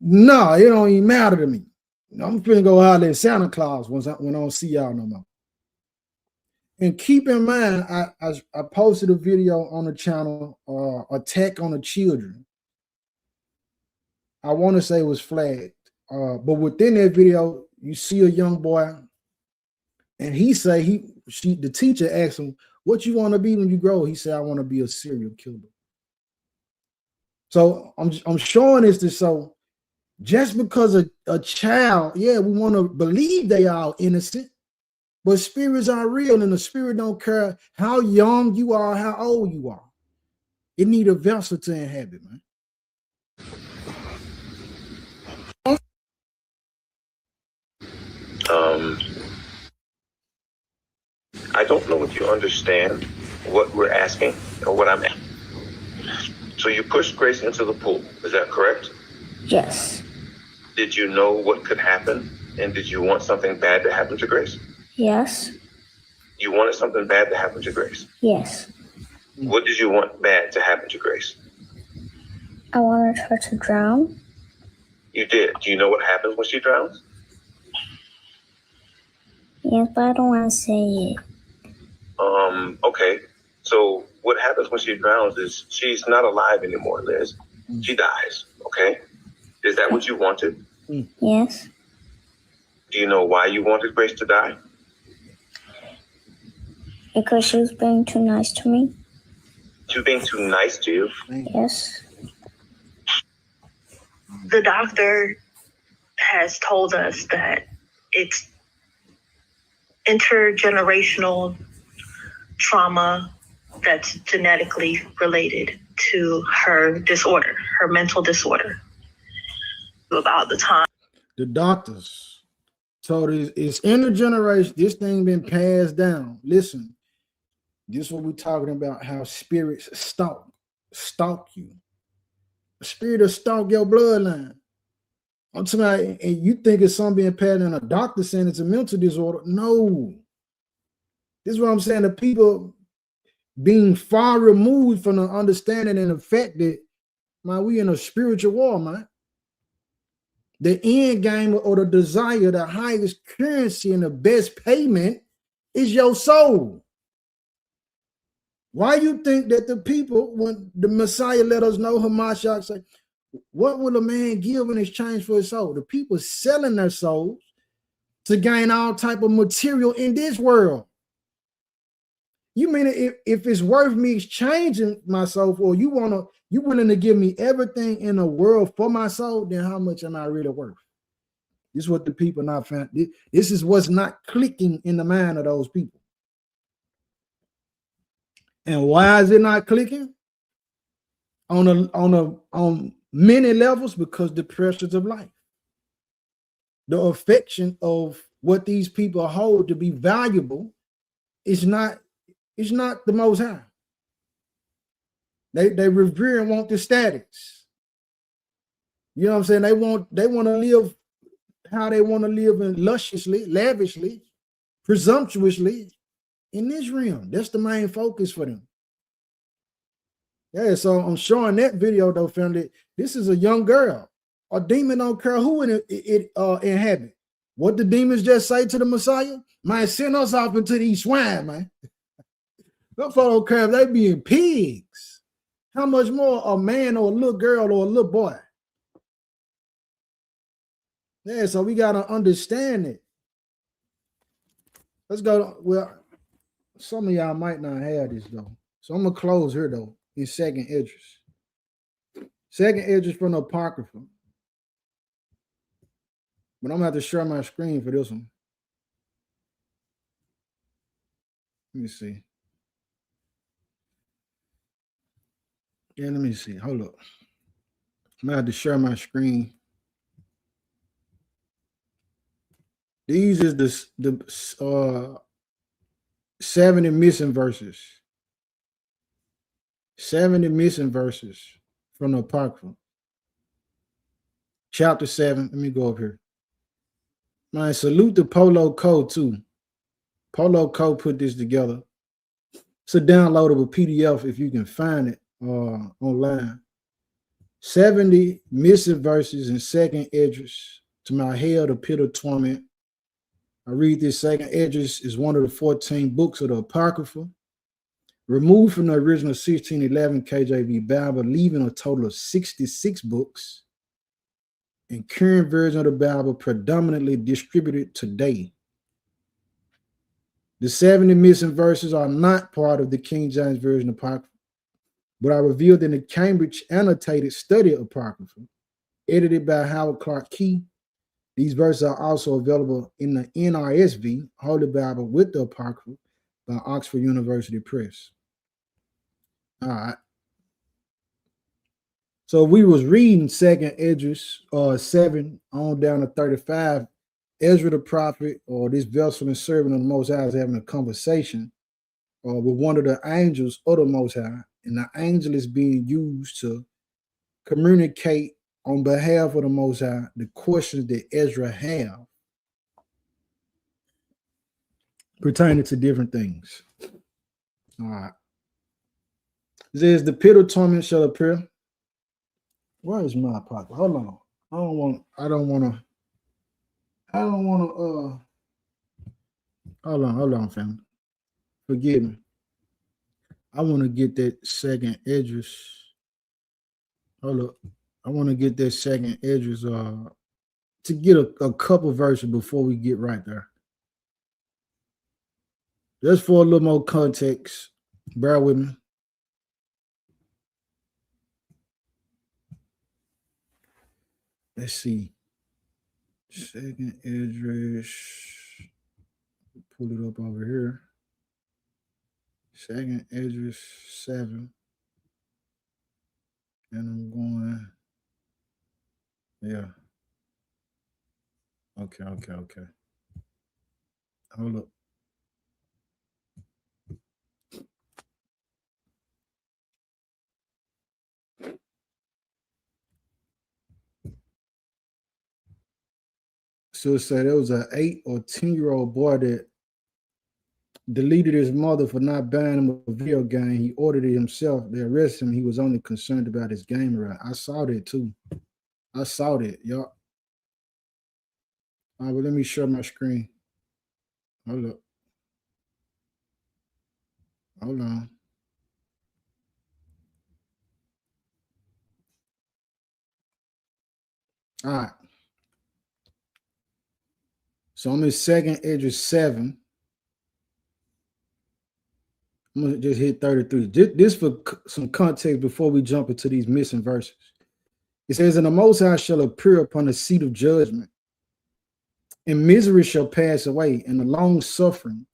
No, it don't even matter to me. I'm finna go out there Santa Claus when I don't see y'all no more. And keep in mind, I posted a video on the channel, Attack on the Children. I want to say it was flagged. But within that video, you see a young boy, and he say the teacher asked him, "What you want to be when you grow?" He said, "I want to be a serial killer." So I'm showing this to show just because a child, yeah, we want to believe they are innocent, but spirits are real, and the spirit don't care how young you are, how old you are. It need a vessel to inhabit, man. I don't know if you understand what we're asking or what I'm asking. So you pushed Grace into the pool, is that correct? Yes. Did you know what could happen? And did you want something bad to happen to Grace? Yes. You wanted something bad to happen to Grace? Yes. What did you want bad to happen to Grace? I wanted her to drown. You did. Do you know what happens when she drowns? Yes, but I don't want to say it. Okay. So what happens when she drowns is she's not alive anymore, Liz. She dies, okay? Is that what you wanted? Yes. Do you know why you wanted Grace to die? Because she was being too nice to me. She was being too nice to you? Yes. The doctor has told us that it's intergenerational trauma that's genetically related to her disorder, her mental disorder. About the time. The doctors told us it's intergeneration. This thing been passed down. Listen, this is what we're talking about, how spirits stalk you. A spirit will stalk your bloodline. I'm talking about, and you think it's something being passed down, a doctor saying it's a mental disorder. No. This is what I'm saying. The people being far removed from the understanding and the fact that, man, we in a spiritual war, man. The end game or the desire, the highest currency and the best payment is your soul. Why you think that the people, when the Messiah let us know, Hamashiach say, what will a man give in exchange for his soul? The people selling their souls to gain all type of material in this world. You mean if it's worth me exchanging my soul for, you willing to give me everything in the world for my soul, then how much am I really worth? This is what the people not found. This is what's not clicking in the mind of those people. And why is it not clicking? On many levels, because the pressures of life, the affection of what these people hold to be valuable is not the Most High. They revere and want the status. You know what I'm saying? They want to live how they want to live, in lusciously, lavishly, presumptuously in this realm. That's the main focus for them. Yeah, so I'm showing that video though, family. This is a young girl. A demon don't care who it inhabit. What the demons just say to the Messiah? Man, send us off into these swine, man. Them folks don't care if they being pigs. How much more a man or a little girl or a little boy? Yeah, so we got to understand it. Let's go. Well, some of y'all might not have this though. So I'm going to close here though in Second Esdras. Second Esdras from the Apocrypha. But I'm going to have to share my screen for this one. Let me see. Yeah, let me see. Hold up. I'm going to have to share my screen. These is the 70 missing verses. 70 missing verses from the Apocrypha. Chapter 7. Let me go up here. Man, salute to Polo Code too. Polo Code put this together. It's a downloadable PDF if you can find it online. 70 missing verses in Second Esdras. To my hell, the pit of torment. I read this. Second Esdras is one of the 14 books of the Apocrypha, removed from the original 1611 KJV Bible, leaving a total of 66 books, and current version of the Bible predominantly distributed today. The 70 missing verses are not part of the King James Version Apocrypha, but are revealed in the Cambridge Annotated Study Apocrypha, edited by Howard Clark Key. These verses are also available in the NRSV, Holy Bible with the Apocrypha, by Oxford University Press. All right. So we was reading Second Esdras 7 on down to 35. Ezra the prophet, or this vessel and servant of the Most High, is having a conversation with one of the angels of the Most High, and the angel is being used to communicate on behalf of the Most High the questions that Ezra have pertaining to different things. All right. It says, the pit of torment shall appear. Where is my pocket? Hold on. I don't want to, hold on, family. Forgive me. I want to get that Second Esdras. Hold up. I want to get that Second Esdras to get a couple verses before we get right there. Just for a little more context, bear with me. Let's see. Second Esdras. Pull it up over here. Second Esdras 7. And I'm going. Yeah. Okay. Hold up. So it said there was an 8 or 10-year-old boy that deleted his mother for not buying him a video game. He ordered it himself. They arrested him. He was only concerned about his game right. I saw that too. I saw that, y'all. All right, but let me share my screen. Hold up. Hold on. All right. So I'm in Second Esdras 7. I'm going to just hit 33. This for some context before we jump into these missing verses. It says, and the Most High shall appear upon the seat of judgment, and misery shall pass away, and the long suffering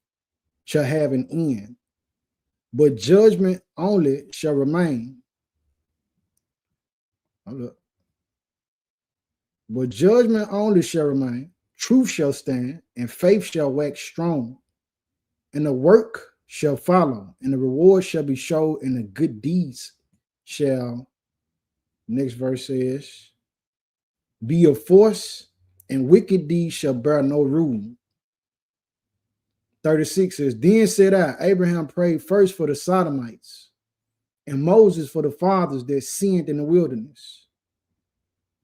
shall have an end. But judgment only shall remain. Hold up. But judgment only shall remain. Truth shall stand, and faith shall wax strong, and the work shall follow, and the reward shall be shown, and the good deeds shall, next verse says, be of force, and wicked deeds shall bear no room. 36 says, then said I, Abraham prayed first for the Sodomites, and Moses for the fathers that sinned in the wilderness.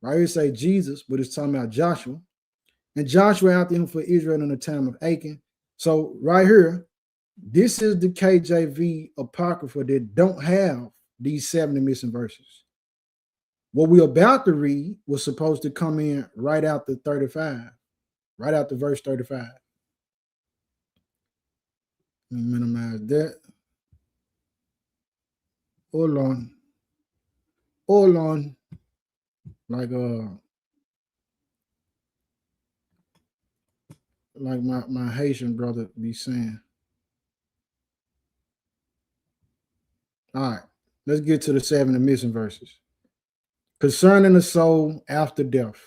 Right here say Jesus, but it's talking about Joshua. And Joshua after him for Israel in the time of Achan. So right here, this is the KJV Apocrypha that don't have these 70 missing verses. What we're about to read was supposed to come in right after 35, right after verse 35. Let me minimize that. Hold on. Like my Haitian brother be saying. All right, let's get to the 70 missing verses. Concerning the soul after death.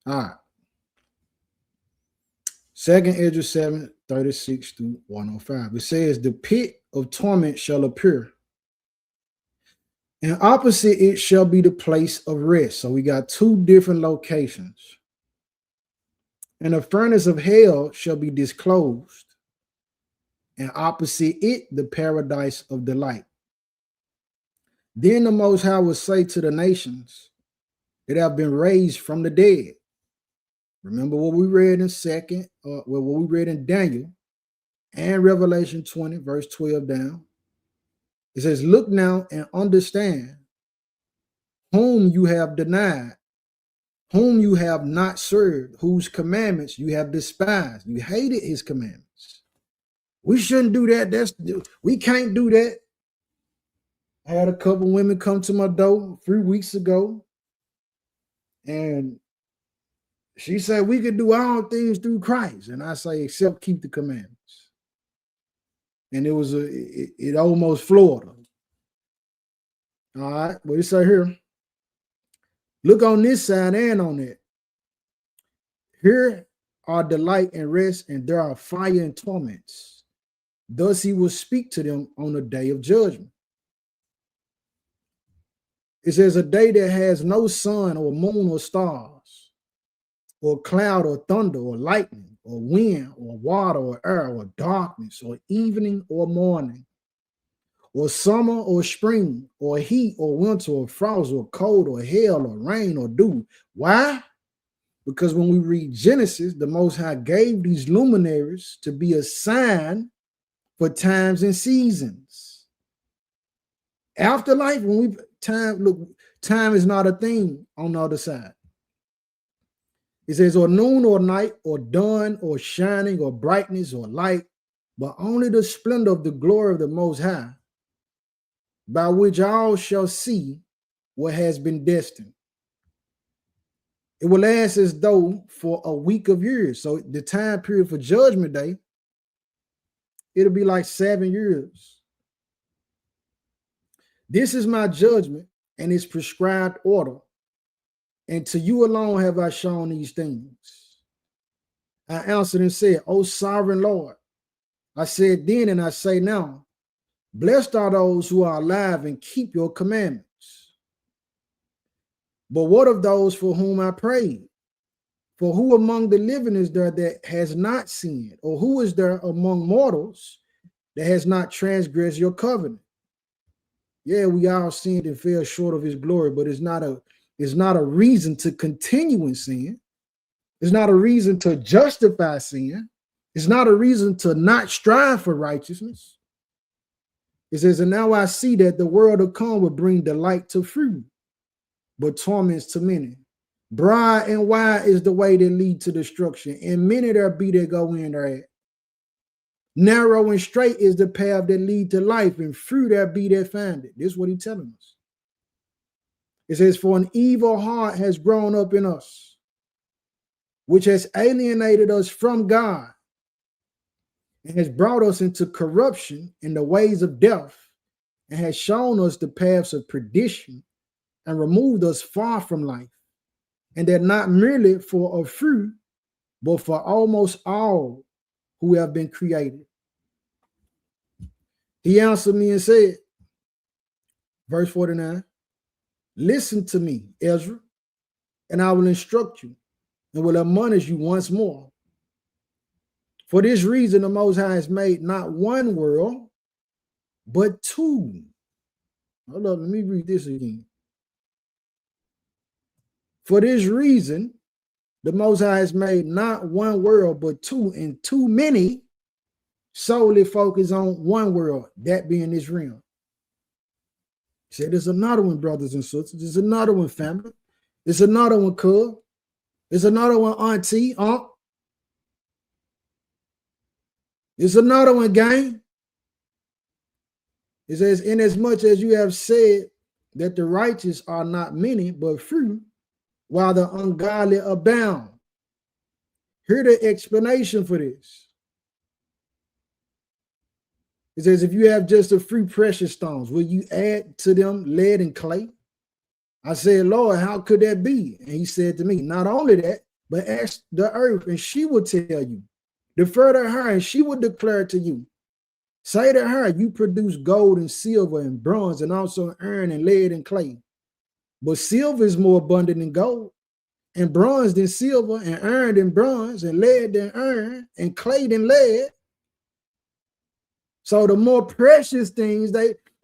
All right. Second Esdras 7, 36 through 105. It says, the pit of torment shall appear, and opposite it shall be the place of rest. So we got two different locations. And the furnace of hell shall be disclosed, and opposite it the paradise of delight. Then the Most High will say to the nations that have been raised from the dead. Remember what we read in what we read in Daniel and Revelation 20, verse 12 down. It says, look now and understand whom you have denied, whom you have not served, whose commandments you have despised. You hated his commandments. We shouldn't do that. We can't do that. I had a couple women come to my door 3 weeks ago, and she said we could do all things through Christ. And I say, except keep the commandments. And it almost floored her. All right, what it say here? Look on this side and on that. Here are delight and rest, and there are fire and torments. Thus he will speak to them on the day of judgment. It says a day that has no sun or moon or stars, or cloud or thunder or lightning or wind or water or air or darkness or evening or morning, or summer or spring or heat or winter or frost or cold or hail or rain or dew. Why? Because when we read Genesis, the Most High gave these luminaries to be a sign for times and seasons. Afterlife, time is not a thing on the other side. It says, or noon or night, or dawn or shining, or brightness or light, but only the splendor of the glory of the Most High, by which all shall see what has been destined. It will last as though for a week of years. So the time period for Judgment Day, it'll be like 7 years. This is my judgment and its prescribed order, and to you alone have I shown these things. I answered and said, O sovereign Lord, I said then and I say now, blessed are those who are alive and keep your commandments. But what of those for whom I prayed? For who among the living is there that has not sinned? Or who is there among mortals that has not transgressed your covenant? Yeah, we all sinned and fell short of his glory, but it's not a reason to continue in sin. It's not a reason to justify sin. It's not a reason to not strive for righteousness. It says, and now I see that the world to come will bring delight to few, but torments to many. Broad and wide is the way that lead to destruction, and many there be that go in thereat. Narrow and straight is the path that lead to life, and few there be that find it. This is what he's telling us. It says, for an evil heart has grown up in us, which has alienated us from God, and has brought us into corruption in the ways of death, and has shown us the paths of perdition, and removed us far from life, and that not merely for a few, but for almost all who have been created. He answered me and said, verse 49, listen to me, Ezra, and I will instruct you and will admonish you once more. For this reason, the Most High has made not one world, but two. Hold up, let me read this again. For this reason, the Most High has made not one world, but two, and too many solely focus on one world, that being this realm. He said, there's another one, brothers and sisters. There's another one, family. There's another one, cuz. There's another one, auntie, aunt. There's another one, gang. It says, inasmuch as you have said that the righteous are not many, but few, while the ungodly abound. Hear the explanation for this. It says, if you have just a few precious stones, will you add to them lead and clay? I said, Lord, how could that be? And he said to me, not only that, but ask the earth, and she will tell you. Defer to her, and she will declare to you. Say to her, you produce gold and silver and bronze, and also iron and lead and clay. But silver is more abundant than gold, and bronze than silver, and iron than bronze, and lead than iron, and clay than lead. So the more precious things,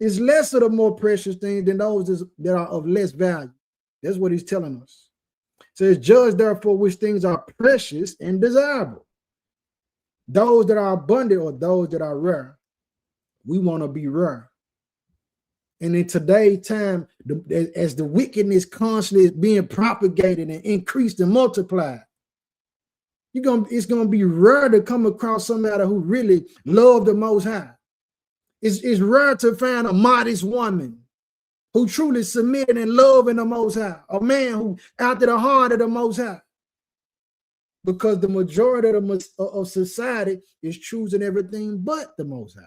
is less of the more precious things than those that are of less value. That's what he's telling us. It says, judge therefore which things are precious and desirable. Those that are abundant or those that are rare. We want to be rare. And in today's time, as the wickedness constantly is being propagated and increased and multiplied, it's gonna be rare to come across somebody who really loved the Most High. It's rare to find a modest woman who truly submitted and loved in the Most High, a man who after the heart of the Most High. Because the majority of society is choosing everything but the Most High.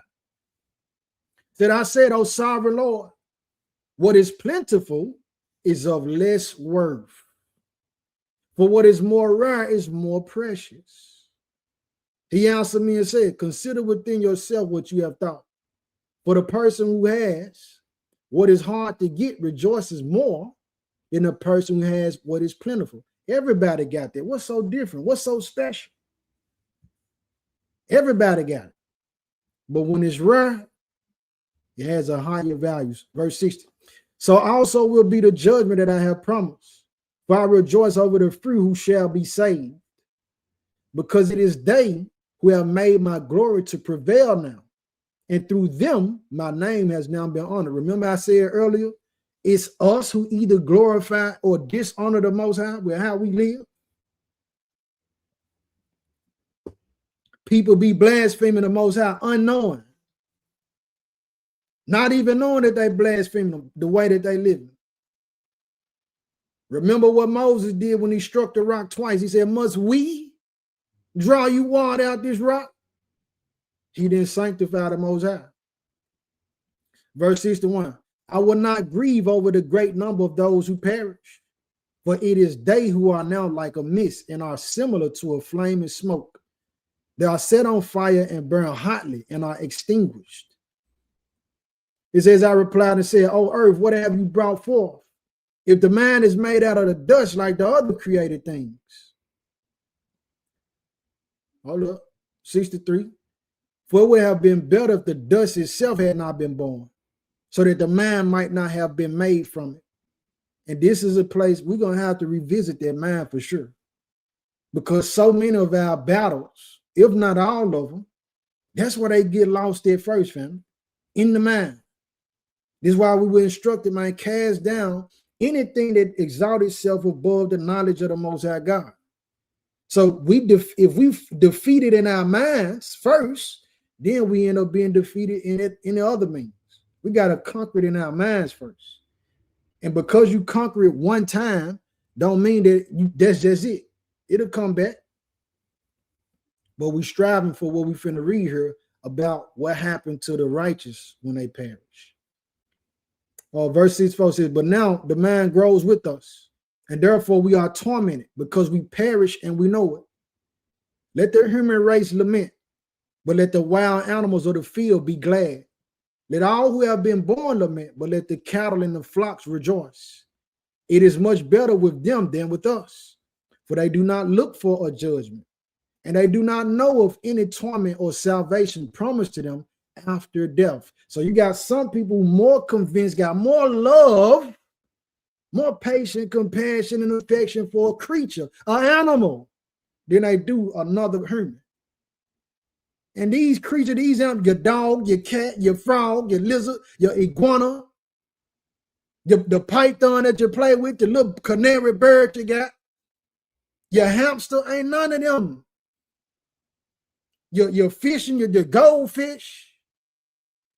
That I said, O sovereign Lord, what is plentiful is of less worth. For what is more rare is more precious. He answered me and said, consider within yourself what you have thought. For the person who has what is hard to get rejoices more than the person who has what is plentiful. Everybody got that. What's so different? What's so special? Everybody got it. But when it's rare, it has a higher value. Verse 60. So also will be the judgment that I have promised. For I rejoice over the few who shall be saved, because it is they who have made my glory to prevail now. And through them, my name has now been honored. Remember I said earlier, it's us who either glorify or dishonor the Most High with how we live. People be blaspheming the Most High unknowing. Not even knowing that they blaspheme the way that they live. Remember what Moses did when he struck the rock twice. He said, must we draw you water out this rock? He didn't sanctify the Most High. Verse 61. I will not grieve over the great number of those who perish, for it is they who are now like a mist and are similar to a flame and smoke. They are set on fire and burn hotly and are extinguished. It says, I replied and said, O earth, what have you brought forth? If the man is made out of the dust like the other created things. Hold up. 63. For it would have been better if the dust itself had not been born, so that the man might not have been made from it. And this is a place we're going to have to revisit that mind for sure. Because so many of our battles, if not all of them, that's where they get lost at first, family. In the mind. This is why we were instructed, man, cast down anything that exalts itself above the knowledge of the Most High God. So if we defeat it in our minds first, then we end up being defeated in the other means. We got to conquer it in our minds first. And because you conquer it one time, don't mean that that's just it. It'll come back. But we striving for what we finna read here about what happened to the righteous when they perish. Verse 64 says, but now the man grows with us, and therefore we are tormented because we perish and we know it. Let the human race lament, but let the wild animals of the field be glad. Let all who have been born lament, but let the cattle and the flocks rejoice. It is much better with them than with us, for they do not look for a judgment, and they do not know of any torment or salvation promised to them after death. So you got some people more convinced, got more love, more patient, compassion, and affection for a creature, an animal, than they do another human. And these creatures, these animals, your dog, your cat, your frog, your lizard, your iguana, the python that you play with, the little canary bird you got, your hamster, ain't none of them. Your fishing, your goldfish,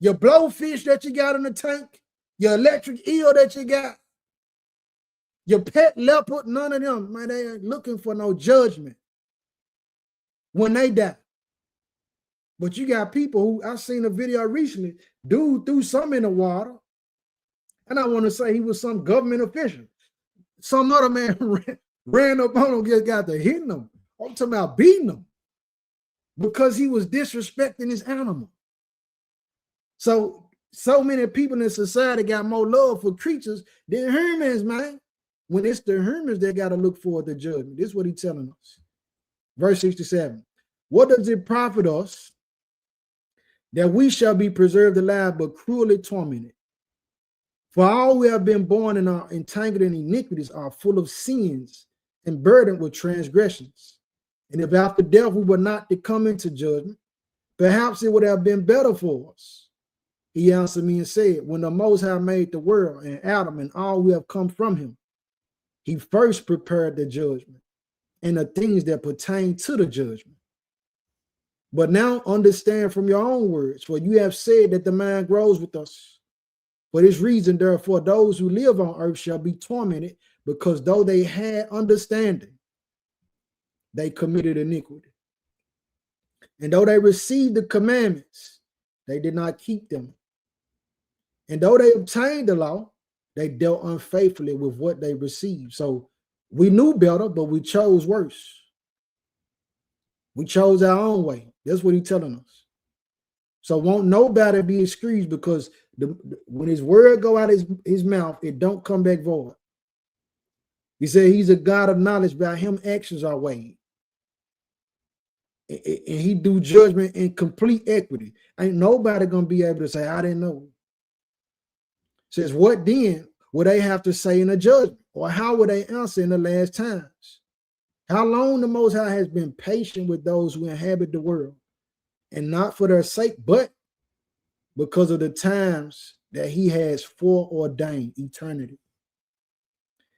your blowfish that you got in the tank, your electric eel that you got, your pet leopard, none of them, man, they ain't looking for no judgment when they die. But you got people who, I seen a video recently, dude threw some in the water, and I want to say he was some government official. Some other man ran up on him, just got to hitting him. I'm talking about beating him because he was disrespecting his animal. So many people in society got more love for creatures than humans, man. When it's the humans that got to look forward to judgment. This is what he's telling us. Verse 67. What does it profit us that we shall be preserved alive, but cruelly tormented. For all we have been born and are entangled in iniquities are full of sins and burdened with transgressions. And if after death we were not to come into judgment, perhaps it would have been better for us. He answered me and said, when the Most High made the world and Adam and all who have come from him, he first prepared the judgment and the things that pertain to the judgment. But now understand from your own words, for you have said that the mind grows with us. For this reason, therefore, those who live on earth shall be tormented, because though they had understanding, they committed iniquity. And though they received the commandments, they did not keep them. And though they obtained the law, they dealt unfaithfully with what they received. So we knew better, but we chose worse. We chose our own way. That's what he's telling us. So won't nobody be excused, because when his word go out his mouth, it don't come back void. He said he's a God of knowledge, by him actions are weighed. And he do judgment in complete equity. Ain't nobody gonna be able to say, I didn't know. Says, what then would they have to say in a judgment? Or how would they answer in the last times? How long the Most High has been patient with those who inhabit the world, and not for their sake, but because of the times that he has foreordained, eternity.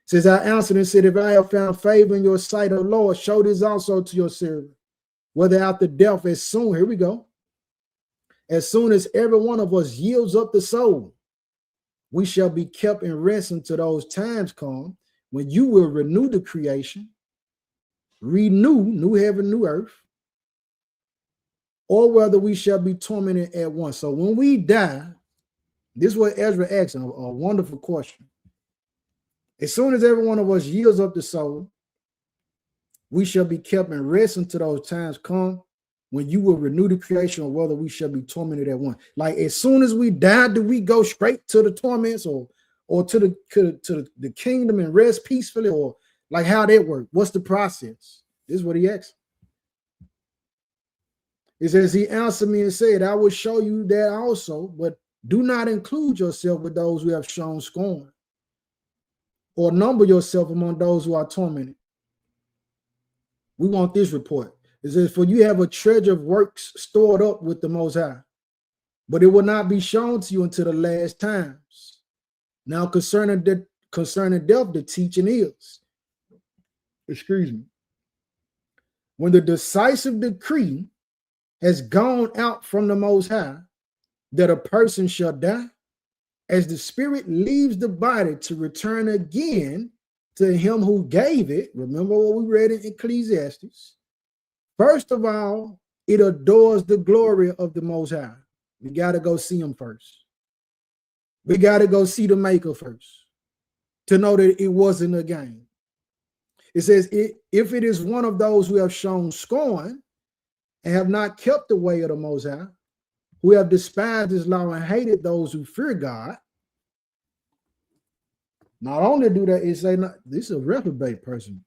Says, I answered and said, if I have found favor in your sight, O Lord, show this also to your servant, whether after death, as soon, here we go, as soon as every one of us yields up the soul, we shall be kept in rest until those times come when you will renew the creation, renew new heaven, new earth, or whether we shall be tormented at once. So when we die, this is what Ezra asked, a wonderful question. As soon as every one of us yields up the soul, we shall be kept in rest until those times come when you will renew the creation, or whether we shall be tormented at once. Like as soon as we die, do we go straight to the torments, or to the kingdom and rest peacefully, or like how that work? What's the process? This is what he asked. It says, he answered me and said, I will show you that also, but do not include yourself with those who have shown scorn, or number yourself among those who are tormented. We want this report. It says, for you have a treasure of works stored up with the Most High, but it will not be shown to you until the last times. Now concerning death, the teaching is, excuse me, when the decisive decree has gone out from the Most High that a person shall die, as the spirit leaves the body to return again to him who gave it. Remember what we read in Ecclesiastes. First of all, it adores the glory of the Most High. We got to go see him first. We got to go see the Maker first to know that it wasn't a game. It says, if it is one of those who have shown scorn and have not kept the way of the Most High, who have despised his law and hated those who fear God. Not only do that, it say, this is a reprobate person.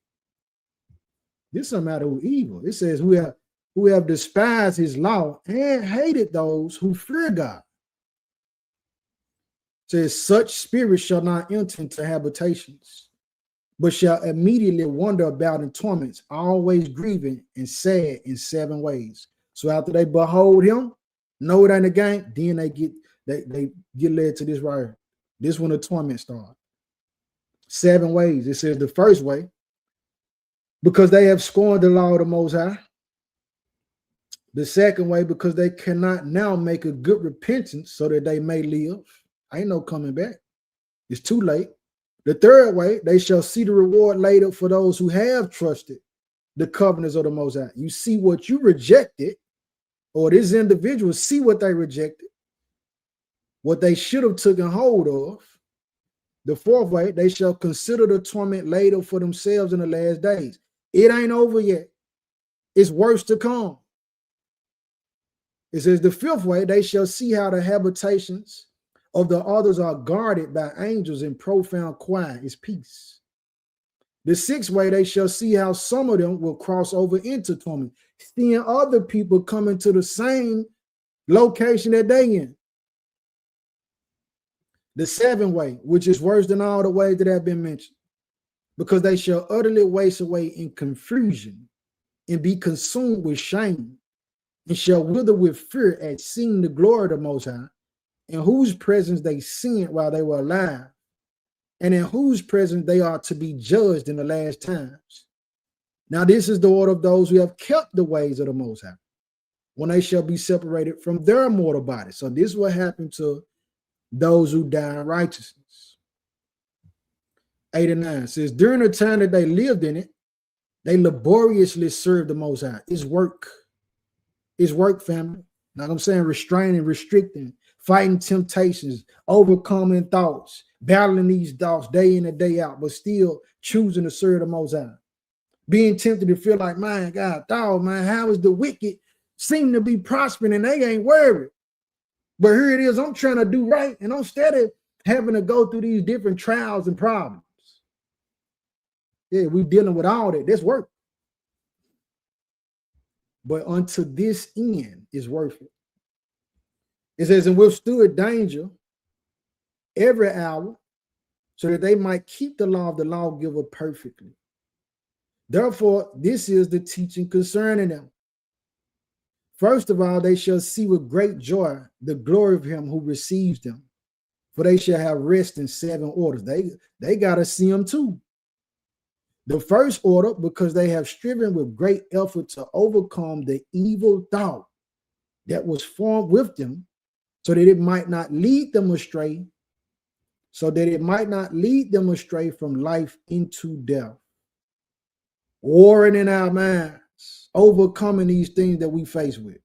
This is somebody who evil. It says, who have despised his law and hated those who fear God. It says, such spirits shall not enter into habitations, but shall immediately wander about in torments, always grieving and sad in 7 ways. So after they behold him, know it ain't a game, then they get led to this right here. This when the torment starts. 7 ways. It says the first way, because they have scorned the law of the Most High. The second way, because they cannot now make a good repentance so that they may live. Ain't no coming back. It's too late. The third way, they shall see the reward later for those who have trusted the covenants of the Most High. You see what you rejected, or this individual see what they rejected, what they should have taken hold of. The fourth way, they shall consider the torment later for themselves in the last days. It ain't over yet. It's worse to come. It says the fifth way, they shall see how the habitations of the others are guarded by angels in profound quiet, is peace. The sixth way, they shall see how some of them will cross over into torment, seeing other people come into the same location that they in. The 7th way, which is worse than all the ways that have been mentioned, because they shall utterly waste away in confusion and be consumed with shame, and shall wither with fear at seeing the glory of the Most High, in whose presence they sinned while they were alive, and in whose presence they are to be judged in the last times. Now this is the order of those who have kept the ways of the Most High, when they shall be separated from their mortal body. So this is what happened to those who die in righteousness. 8 and 9 says, during the time that they lived in it, they laboriously served the Most High. It's work. It's work, family. Like I'm saying, restraining, restricting, fighting temptations, overcoming thoughts, battling these thoughts day in and day out, but still choosing to serve the Most High. Being tempted to feel like, man, God, dog, man, how is the wicked seem to be prospering and they ain't worried? But here it is, I'm trying to do right, and I'm steady having to go through these different trials and problems. Yeah, we're dealing with all that. That's work. But unto this end is worth it. It says, and withstood danger every hour, so that they might keep the law of the lawgiver perfectly. Therefore, this is the teaching concerning them. First of all, they shall see with great joy the glory of him who receives them, for they shall have rest in 7 orders. They got to see them too. The first order, because they have striven with great effort to overcome the evil thought that was formed with them, so that it might not lead them astray, from life into death. Warring in our minds, overcoming these things that we face with,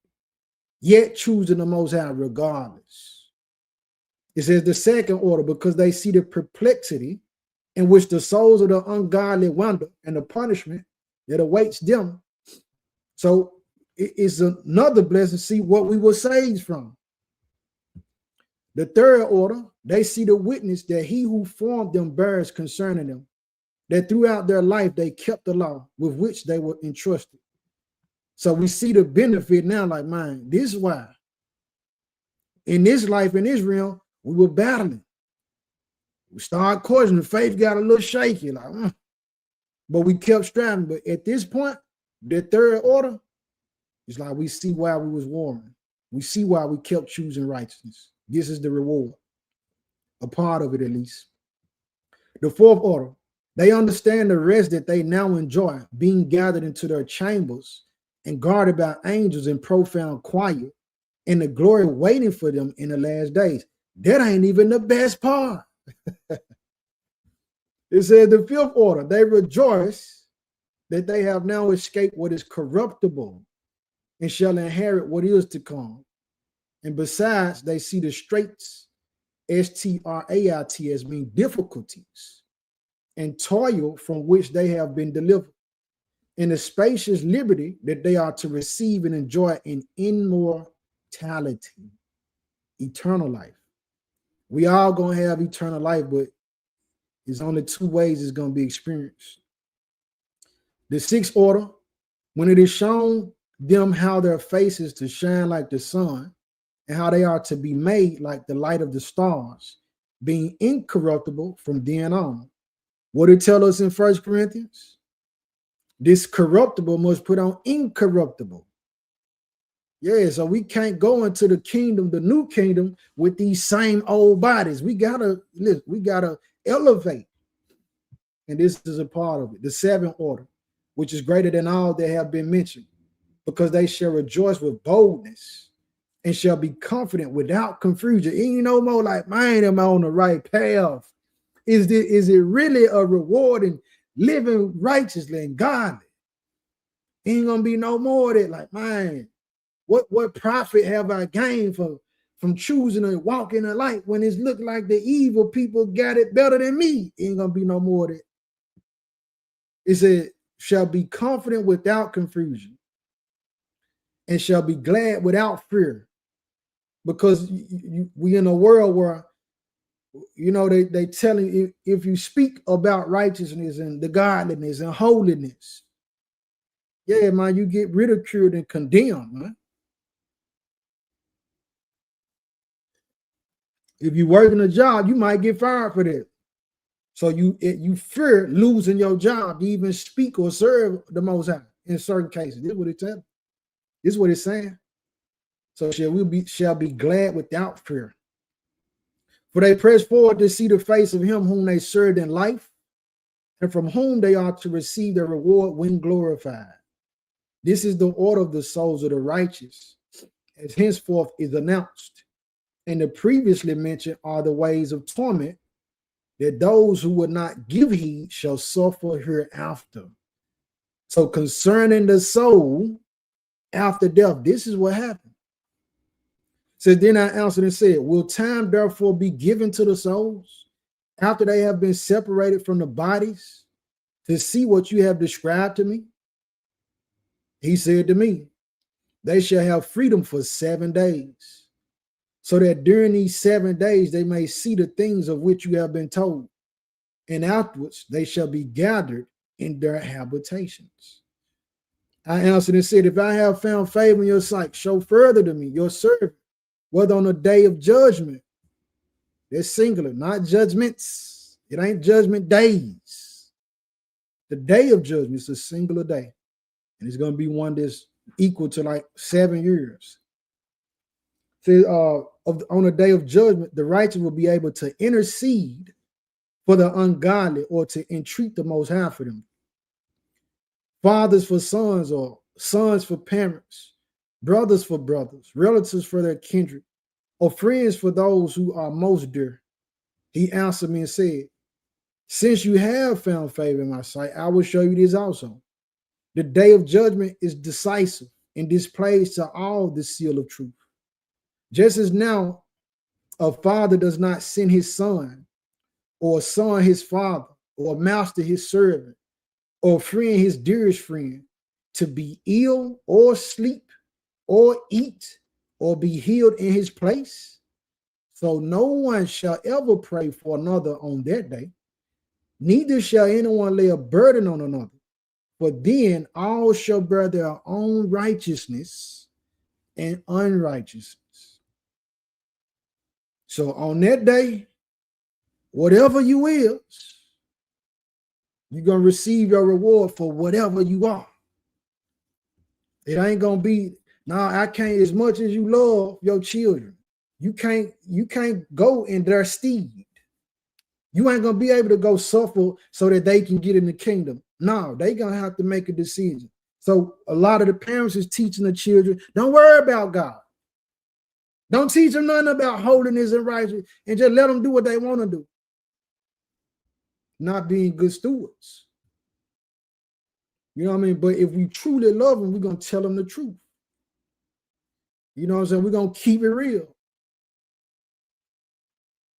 yet choosing the Most High regardless. It says the second order, because they see the perplexity in which the souls of the ungodly wander and the punishment that awaits them. So it is another blessing to see what we were saved from. The third order, they see the witness that he who formed them bears concerning them, that throughout their life they kept the law with which they were entrusted. So we see the benefit now, like, man, this is why in this life, in Israel, we were battling. We started questioning, faith got a little shaky, like, but we kept striving. But at this point, the third order, it's like we see why we was warring. We see why we kept choosing righteousness. This is the reward, a part of it at least. The fourth order, they understand the rest that they now enjoy, being gathered into their chambers and guarded by angels in profound quiet, and the glory waiting for them in the last days. That ain't even the best part. It said the fifth order, they rejoice that they have now escaped what is corruptible and shall inherit what is to come. And besides, they see the straits, S-T-R-A-I-T-S, mean difficulties and toil from which they have been delivered, in the spacious liberty that they are to receive and enjoy in immortality, eternal life. We all gonna have eternal life, but there's only 2 ways it's gonna be experienced. The sixth order, when it is shown them how their faces to shine like the sun, and how they are to be made like the light of the stars, being incorruptible from then on. What did it tell us in 1 Corinthians? This corruptible must put on incorruptible. Yeah, so we can't go into the kingdom, the new kingdom, with these same old bodies. We gotta elevate. And this is a part of it. The seventh order, which is greater than all that have been mentioned, because they shall rejoice with boldness and shall be confident without confusion. And you know more like, man, am I on the right path? Is it really a reward in living righteously and godly? Ain't gonna be no more of that, like, man, what profit have I gained from choosing to walk in the light when it's looked like the evil people got it better than me? Ain't gonna be no more of that. It said, shall be confident without confusion and shall be glad without fear. Because we in a world where, you know, they telling you, if you speak about righteousness and the godliness and holiness, yeah, man, you get ridiculed and condemned, man. If you work in a job, you might get fired for that. So you fear losing your job to even speak or serve the Most High in certain cases. This is what it's telling. This is what it's saying. So shall be glad without fear. For they press forward to see the face of him whom they served in life, and from whom they are to receive their reward when glorified. This is the order of the souls of the righteous, as henceforth is announced. And the previously mentioned are the ways of torment, that those who would not give heed shall suffer hereafter. So concerning the soul after death, this is what happened. So then I answered and said, will time therefore be given to the souls after they have been separated from the bodies to see what you have described to me? He said to me, they shall have freedom for 7 days, so that during these 7 days they may see the things of which you have been told, and afterwards they shall be gathered in their habitations. I answered and said, if I have found favor in your sight, show further to me your servant, whether on the day of judgment. That's singular, not judgments. It ain't judgment days. The day of judgment is a singular day, and it's going to be one that's equal to like 7 years. So, on the day of judgment, the righteous will be able to intercede for the ungodly or to entreat the Most High for them. Fathers for sons, or sons for parents, brothers for brothers, relatives for their kindred, or friends for those who are most dear. He answered me and said, since you have found favor in my sight, I will show you this also. The day of judgment is decisive and displays to all the seal of truth. Just as now a father does not send his son, or a son his father, or a master his servant, or a friend his dearest friend, to be ill or sleep or eat or be healed in his place, so no one shall ever pray for another on that day, neither shall anyone lay a burden on another, for then all shall bear their own righteousness and unrighteousness. So on that day, whatever you is, you're going to receive your reward for whatever you are. It ain't going to be, I can't, as much as you love your children, you can't go in their steed. You ain't going to be able to go suffer so that they can get in the kingdom. No, they going to have to make a decision. So a lot of the parents is teaching the children, don't worry about God. Don't teach them nothing about holiness and righteousness, and just let them do what they want to do. Not being good stewards. You know what I mean? But if we truly love them, we're going to tell them the truth. You know what I'm saying? We're going to keep it real.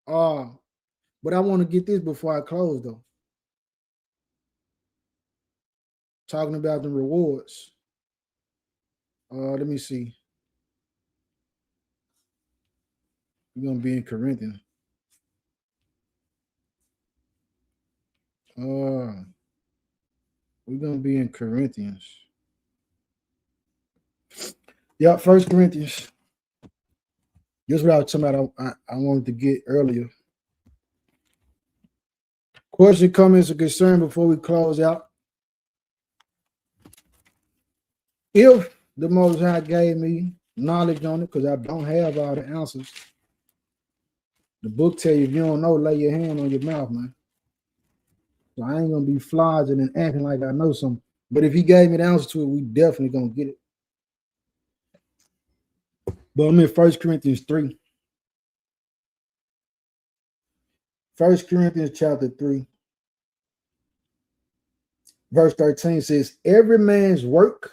But I want to get this before I close, though. Talking about the rewards. Let me see. We're going to be in Corinthians. We're going to be in Corinthians. Yeah, 1 Corinthians. This is what I was talking about. I wanted to get earlier. Question, comments, or concern before we close out. If the Most High gave me knowledge on it, because I don't have all the answers, the book tell you if you don't know, lay your hand on your mouth, man. So I ain't going to be flogging and acting like I know something. But if he gave me the answer to it, we definitely going to get it. But I'm in 1 Corinthians 3. 1 Corinthians chapter 3. Verse 13 says, every man's work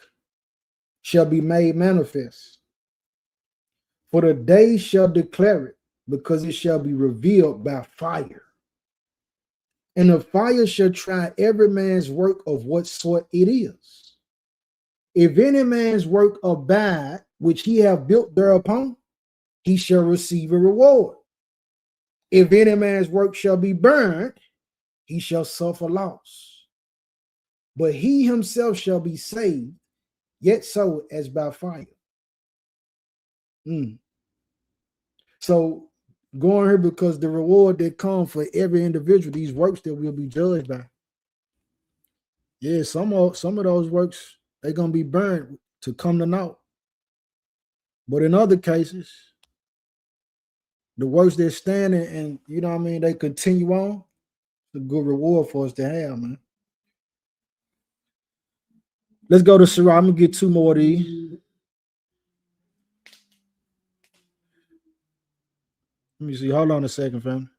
shall be made manifest, for the day shall declare it, because it shall be revealed by fire. And the fire shall try every man's work of what sort it is. If any man's work abide, which he have built thereupon, he shall receive a reward. If any man's work shall be burned, he shall suffer loss. But he himself shall be saved, yet so as by fire. So Going here because the reward that comes for every individual, these works that we'll be judged by. Yeah, some of those works, they're gonna be burned to come to naught. But in other cases, the works they're standing and you know what I mean, they continue on. It's a good reward for us to have, man. Let's go to Sirach. I'm gonna get two more of these. Let me see. Hold on a second, fam.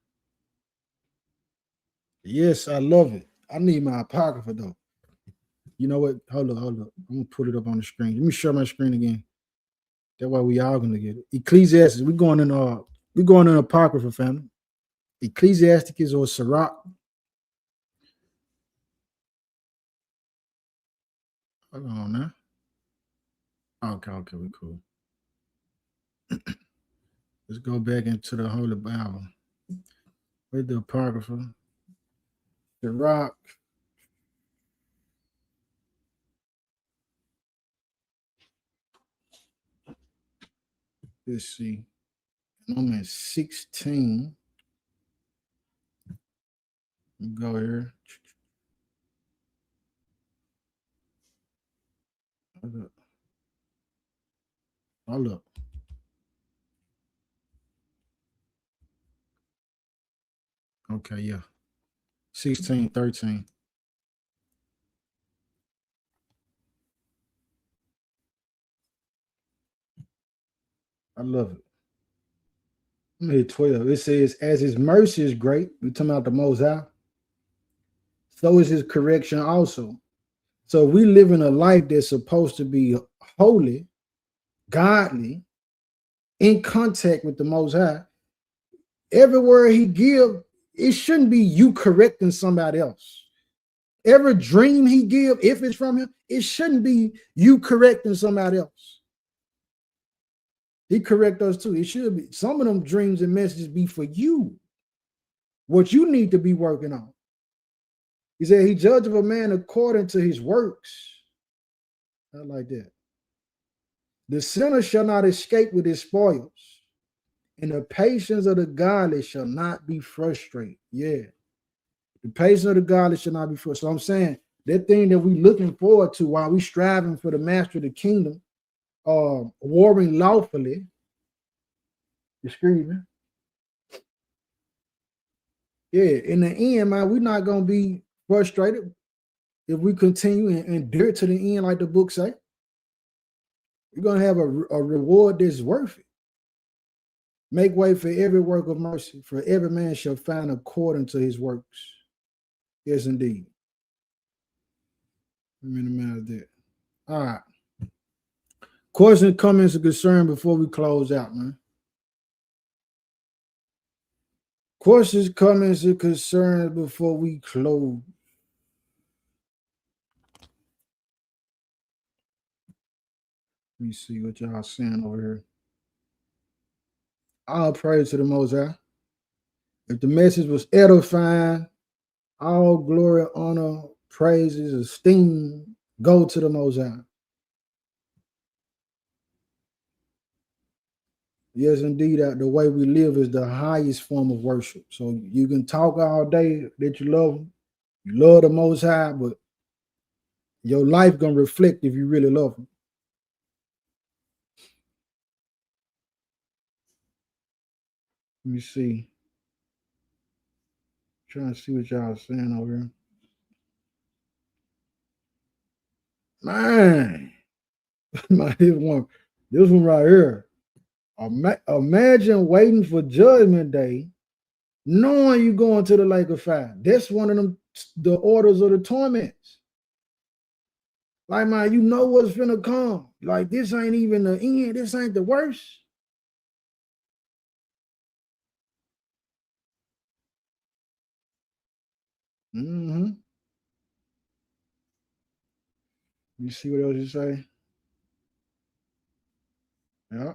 Yes, I love it. I need my apocrypha though. You know what? Hold up. I'm gonna put it up on the screen. Let me share my screen again. That way we all gonna get it. Ecclesiastes. We're going in apocrypha, family. Ecclesiasticus or Sirach. Hold on now. Okay, we cool. Let's go back into the Holy Bible. With the apocrypha. Sirach. Let's see. I'm at 16. Go here. Hold up. Okay, yeah. 16:13. I love it. I'm here 12. It says, as his mercy is great, we're talking about the Most High, so is his correction also. So we live in a life that's supposed to be holy, godly, in contact with the Most High. Everywhere he give, it shouldn't be you correcting somebody else. Every dream he give, if it's from him, it shouldn't be you correcting somebody else. He correct us too. It should be. Some of them dreams and messages be for you. What you need to be working on. He said he judged of a man according to his works. I like that. The sinner shall not escape with his spoils, and the patience of the godly shall not be frustrated. Yeah. The patience of the godly shall not be frustrated. So I'm saying that thing that we looking forward to while we striving for the master of the kingdom, warring lawfully. Excuse me. Yeah, in the end, man, we're not gonna be frustrated if we continue and endure to the end, like the book say. You're gonna have a reward that's worth it. Make way for every work of mercy, for every man shall find according to his works. Yes, indeed. I'm in the matter of that. All right. Questions, comments, or concern before we close out, man. Questions, comments, or concerns before we close. Let me see what y'all saying over here. All praise to the Most High. If the message was edifying, all glory, honor, praises, esteem, go to the Most High. Yes, indeed, the way we live is the highest form of worship. So you can talk all day that you love him, you love the Most High, but your life gonna reflect if you really love him. Let me see. Trying to see what y'all saying over here. Man, this one right here. Imagine waiting for Judgment Day, knowing you're going to the lake of fire. That's one of them, the orders of the torments. Like, man, you know what's finna come. Like, this ain't even the end. This ain't the worst. Mm-hmm. You see what else you say? Yeah.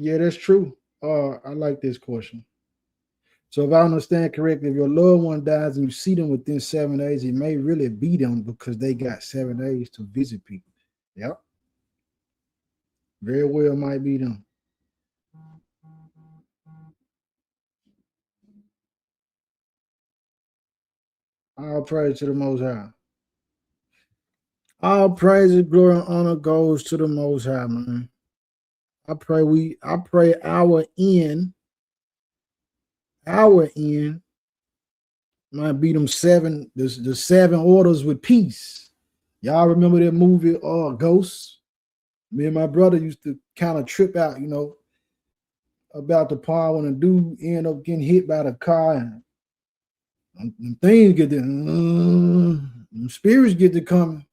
Yeah, that's true. I like this question. So if I understand correctly, if your loved one dies and you see them within 7 days, it may really be them because they got 7 days to visit people. Yep. Very well might be them. All praise to the Most High. All praise, glory, and honor goes to the Most High, man. I pray our end might be them the 7 orders with peace. Y'all remember that movie, Ghosts? Me and my brother used to kind of trip out, about the part when a dude end up getting hit by the car and things get to, spirits get to coming.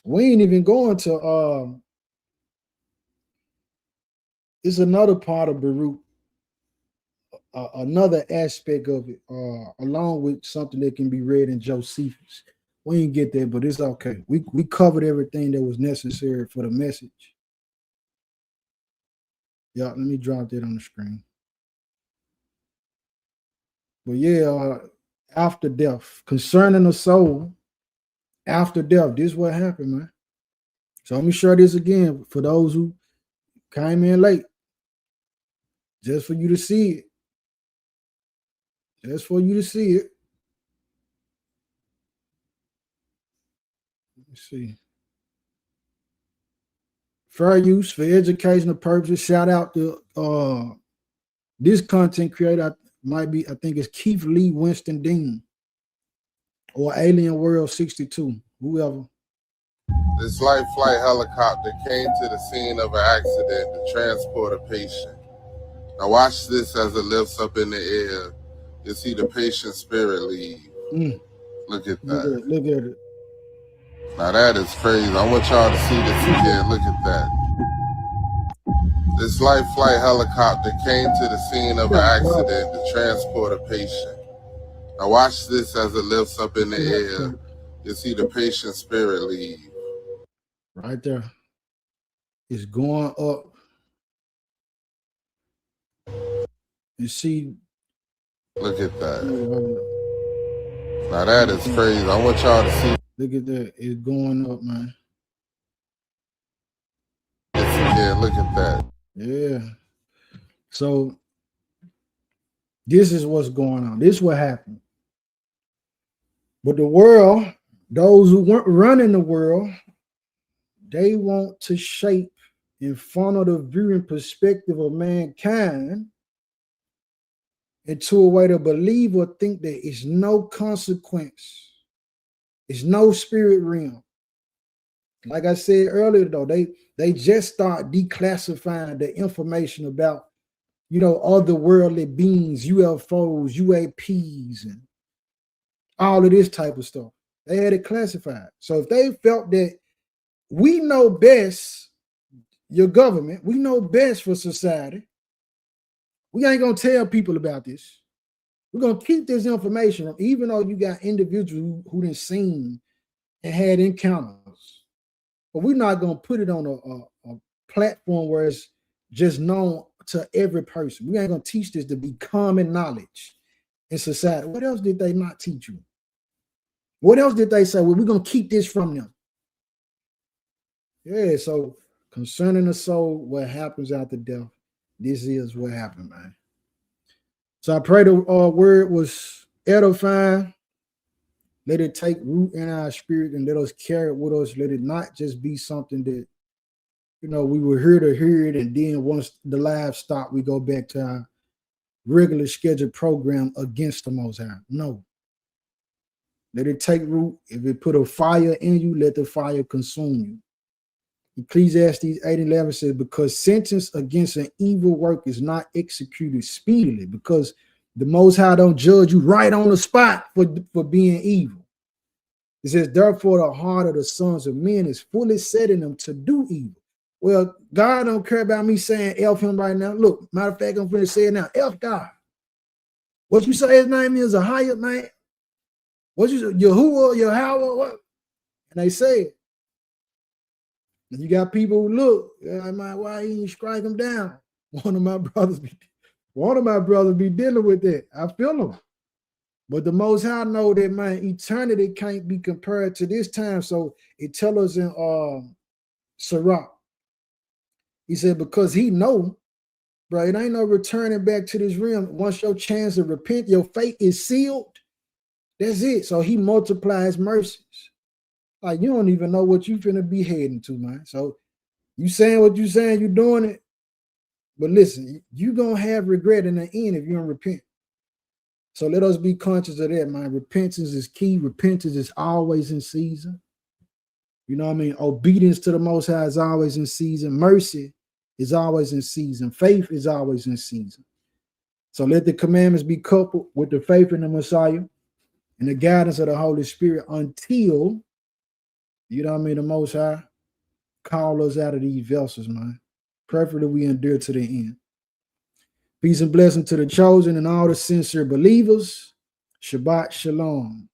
We ain't even going to, it's another part of Baruch, another aspect of it, along with something that can be read in Josephus. We didn't get there, but it's okay. We covered everything that was necessary for the message. Yeah, let me drop that on the screen. But yeah, after death, concerning the soul, after death, this is what happened, man. So let me share this again for those who came in late, just for you to see it. Just for you to see it. Let's see. Fair use for educational purposes. Shout out to this content creator. Might be, I think it's Keith Lee Winston Dean or Alien World 62, whoever. This life flight helicopter came to the scene of an accident to transport a patient. Now watch this as it lifts up in the air. You see the patient's spirit leave. Look at that. Look at it. Now that is crazy. I want y'all to see this again. Look at that. This life flight helicopter came to the scene of an accident to transport a patient. Now watch this as it lifts up in the air. You see the patient's spirit leave. Right there. It's going up. You see. Look at that. Now that is crazy. I want y'all to see. Look at that. It's going up, man. Yeah, look at that. Yeah. So this is what's going on. This is what happened. But the world, those who weren't running the world, they want to shape in front of the viewing perspective of mankind into a way to believe or think that it's no consequence. It's no spirit realm. Like I said earlier, though, they just start declassifying the information about, otherworldly beings, UFOs, UAPs, and all of this type of stuff. They had it classified. So if they felt that we know best, your government, we know best for society, we ain't going to tell people about this. We're going to keep this information, even though you got individuals who done seen and had encounters. But we're not going to put it on a platform where it's just known to every person. We ain't going to teach this to be common knowledge in society. What else did they not teach you? What else did they say? Well, we're going to keep this from them. Yeah, so concerning the soul, what happens after death, this is what happened, man. So I pray the word was edifying. Let it take root in our spirit and let us carry it with us. Let it not just be something that, we were here to hear it, and then once the live stop, we go back to our regular scheduled program against the Most High. No. Let it take root. If it put a fire in you, let the fire consume you. Ecclesiastes 8:11 says, because sentence against an evil work is not executed speedily, because the Most High don't judge you right on the spot for being evil. It says, therefore, the heart of the sons of men is fully set in them to do evil. Well, God don't care about me saying F him right now. Look, matter of fact, I'm going to say it now. F God. What you say his name is, a higher name? What you say, Yahuwah, Yahweh, what? And they say it. And you got people who look, why he didn't strike him down? One of my brothers One of my brothers be dealing with that. I feel them. But the Most High know that, man, eternity can't be compared to this time. So it tells us in Sirach. He said, because he know, bro, it ain't no returning back to this realm. Once your chance to repent, your fate is sealed. That's it. So he multiplies mercies. Like, you don't even know what you finna be heading to, man. So you saying what you saying, you doing it. But listen, you gonna have regret in the end if you don't repent. So let us be conscious of that, man. Repentance is key. Repentance is always in season. You know what I mean? Obedience to the Most High is always in season. Mercy is always in season. Faith is always in season. So let the commandments be coupled with the faith in the Messiah and the guidance of the Holy Spirit until, you know what I mean, the Most High call us out of these vessels, man. Preferably we endure to the end. Peace and blessing to the chosen and all the sincere believers. Shabbat Shalom.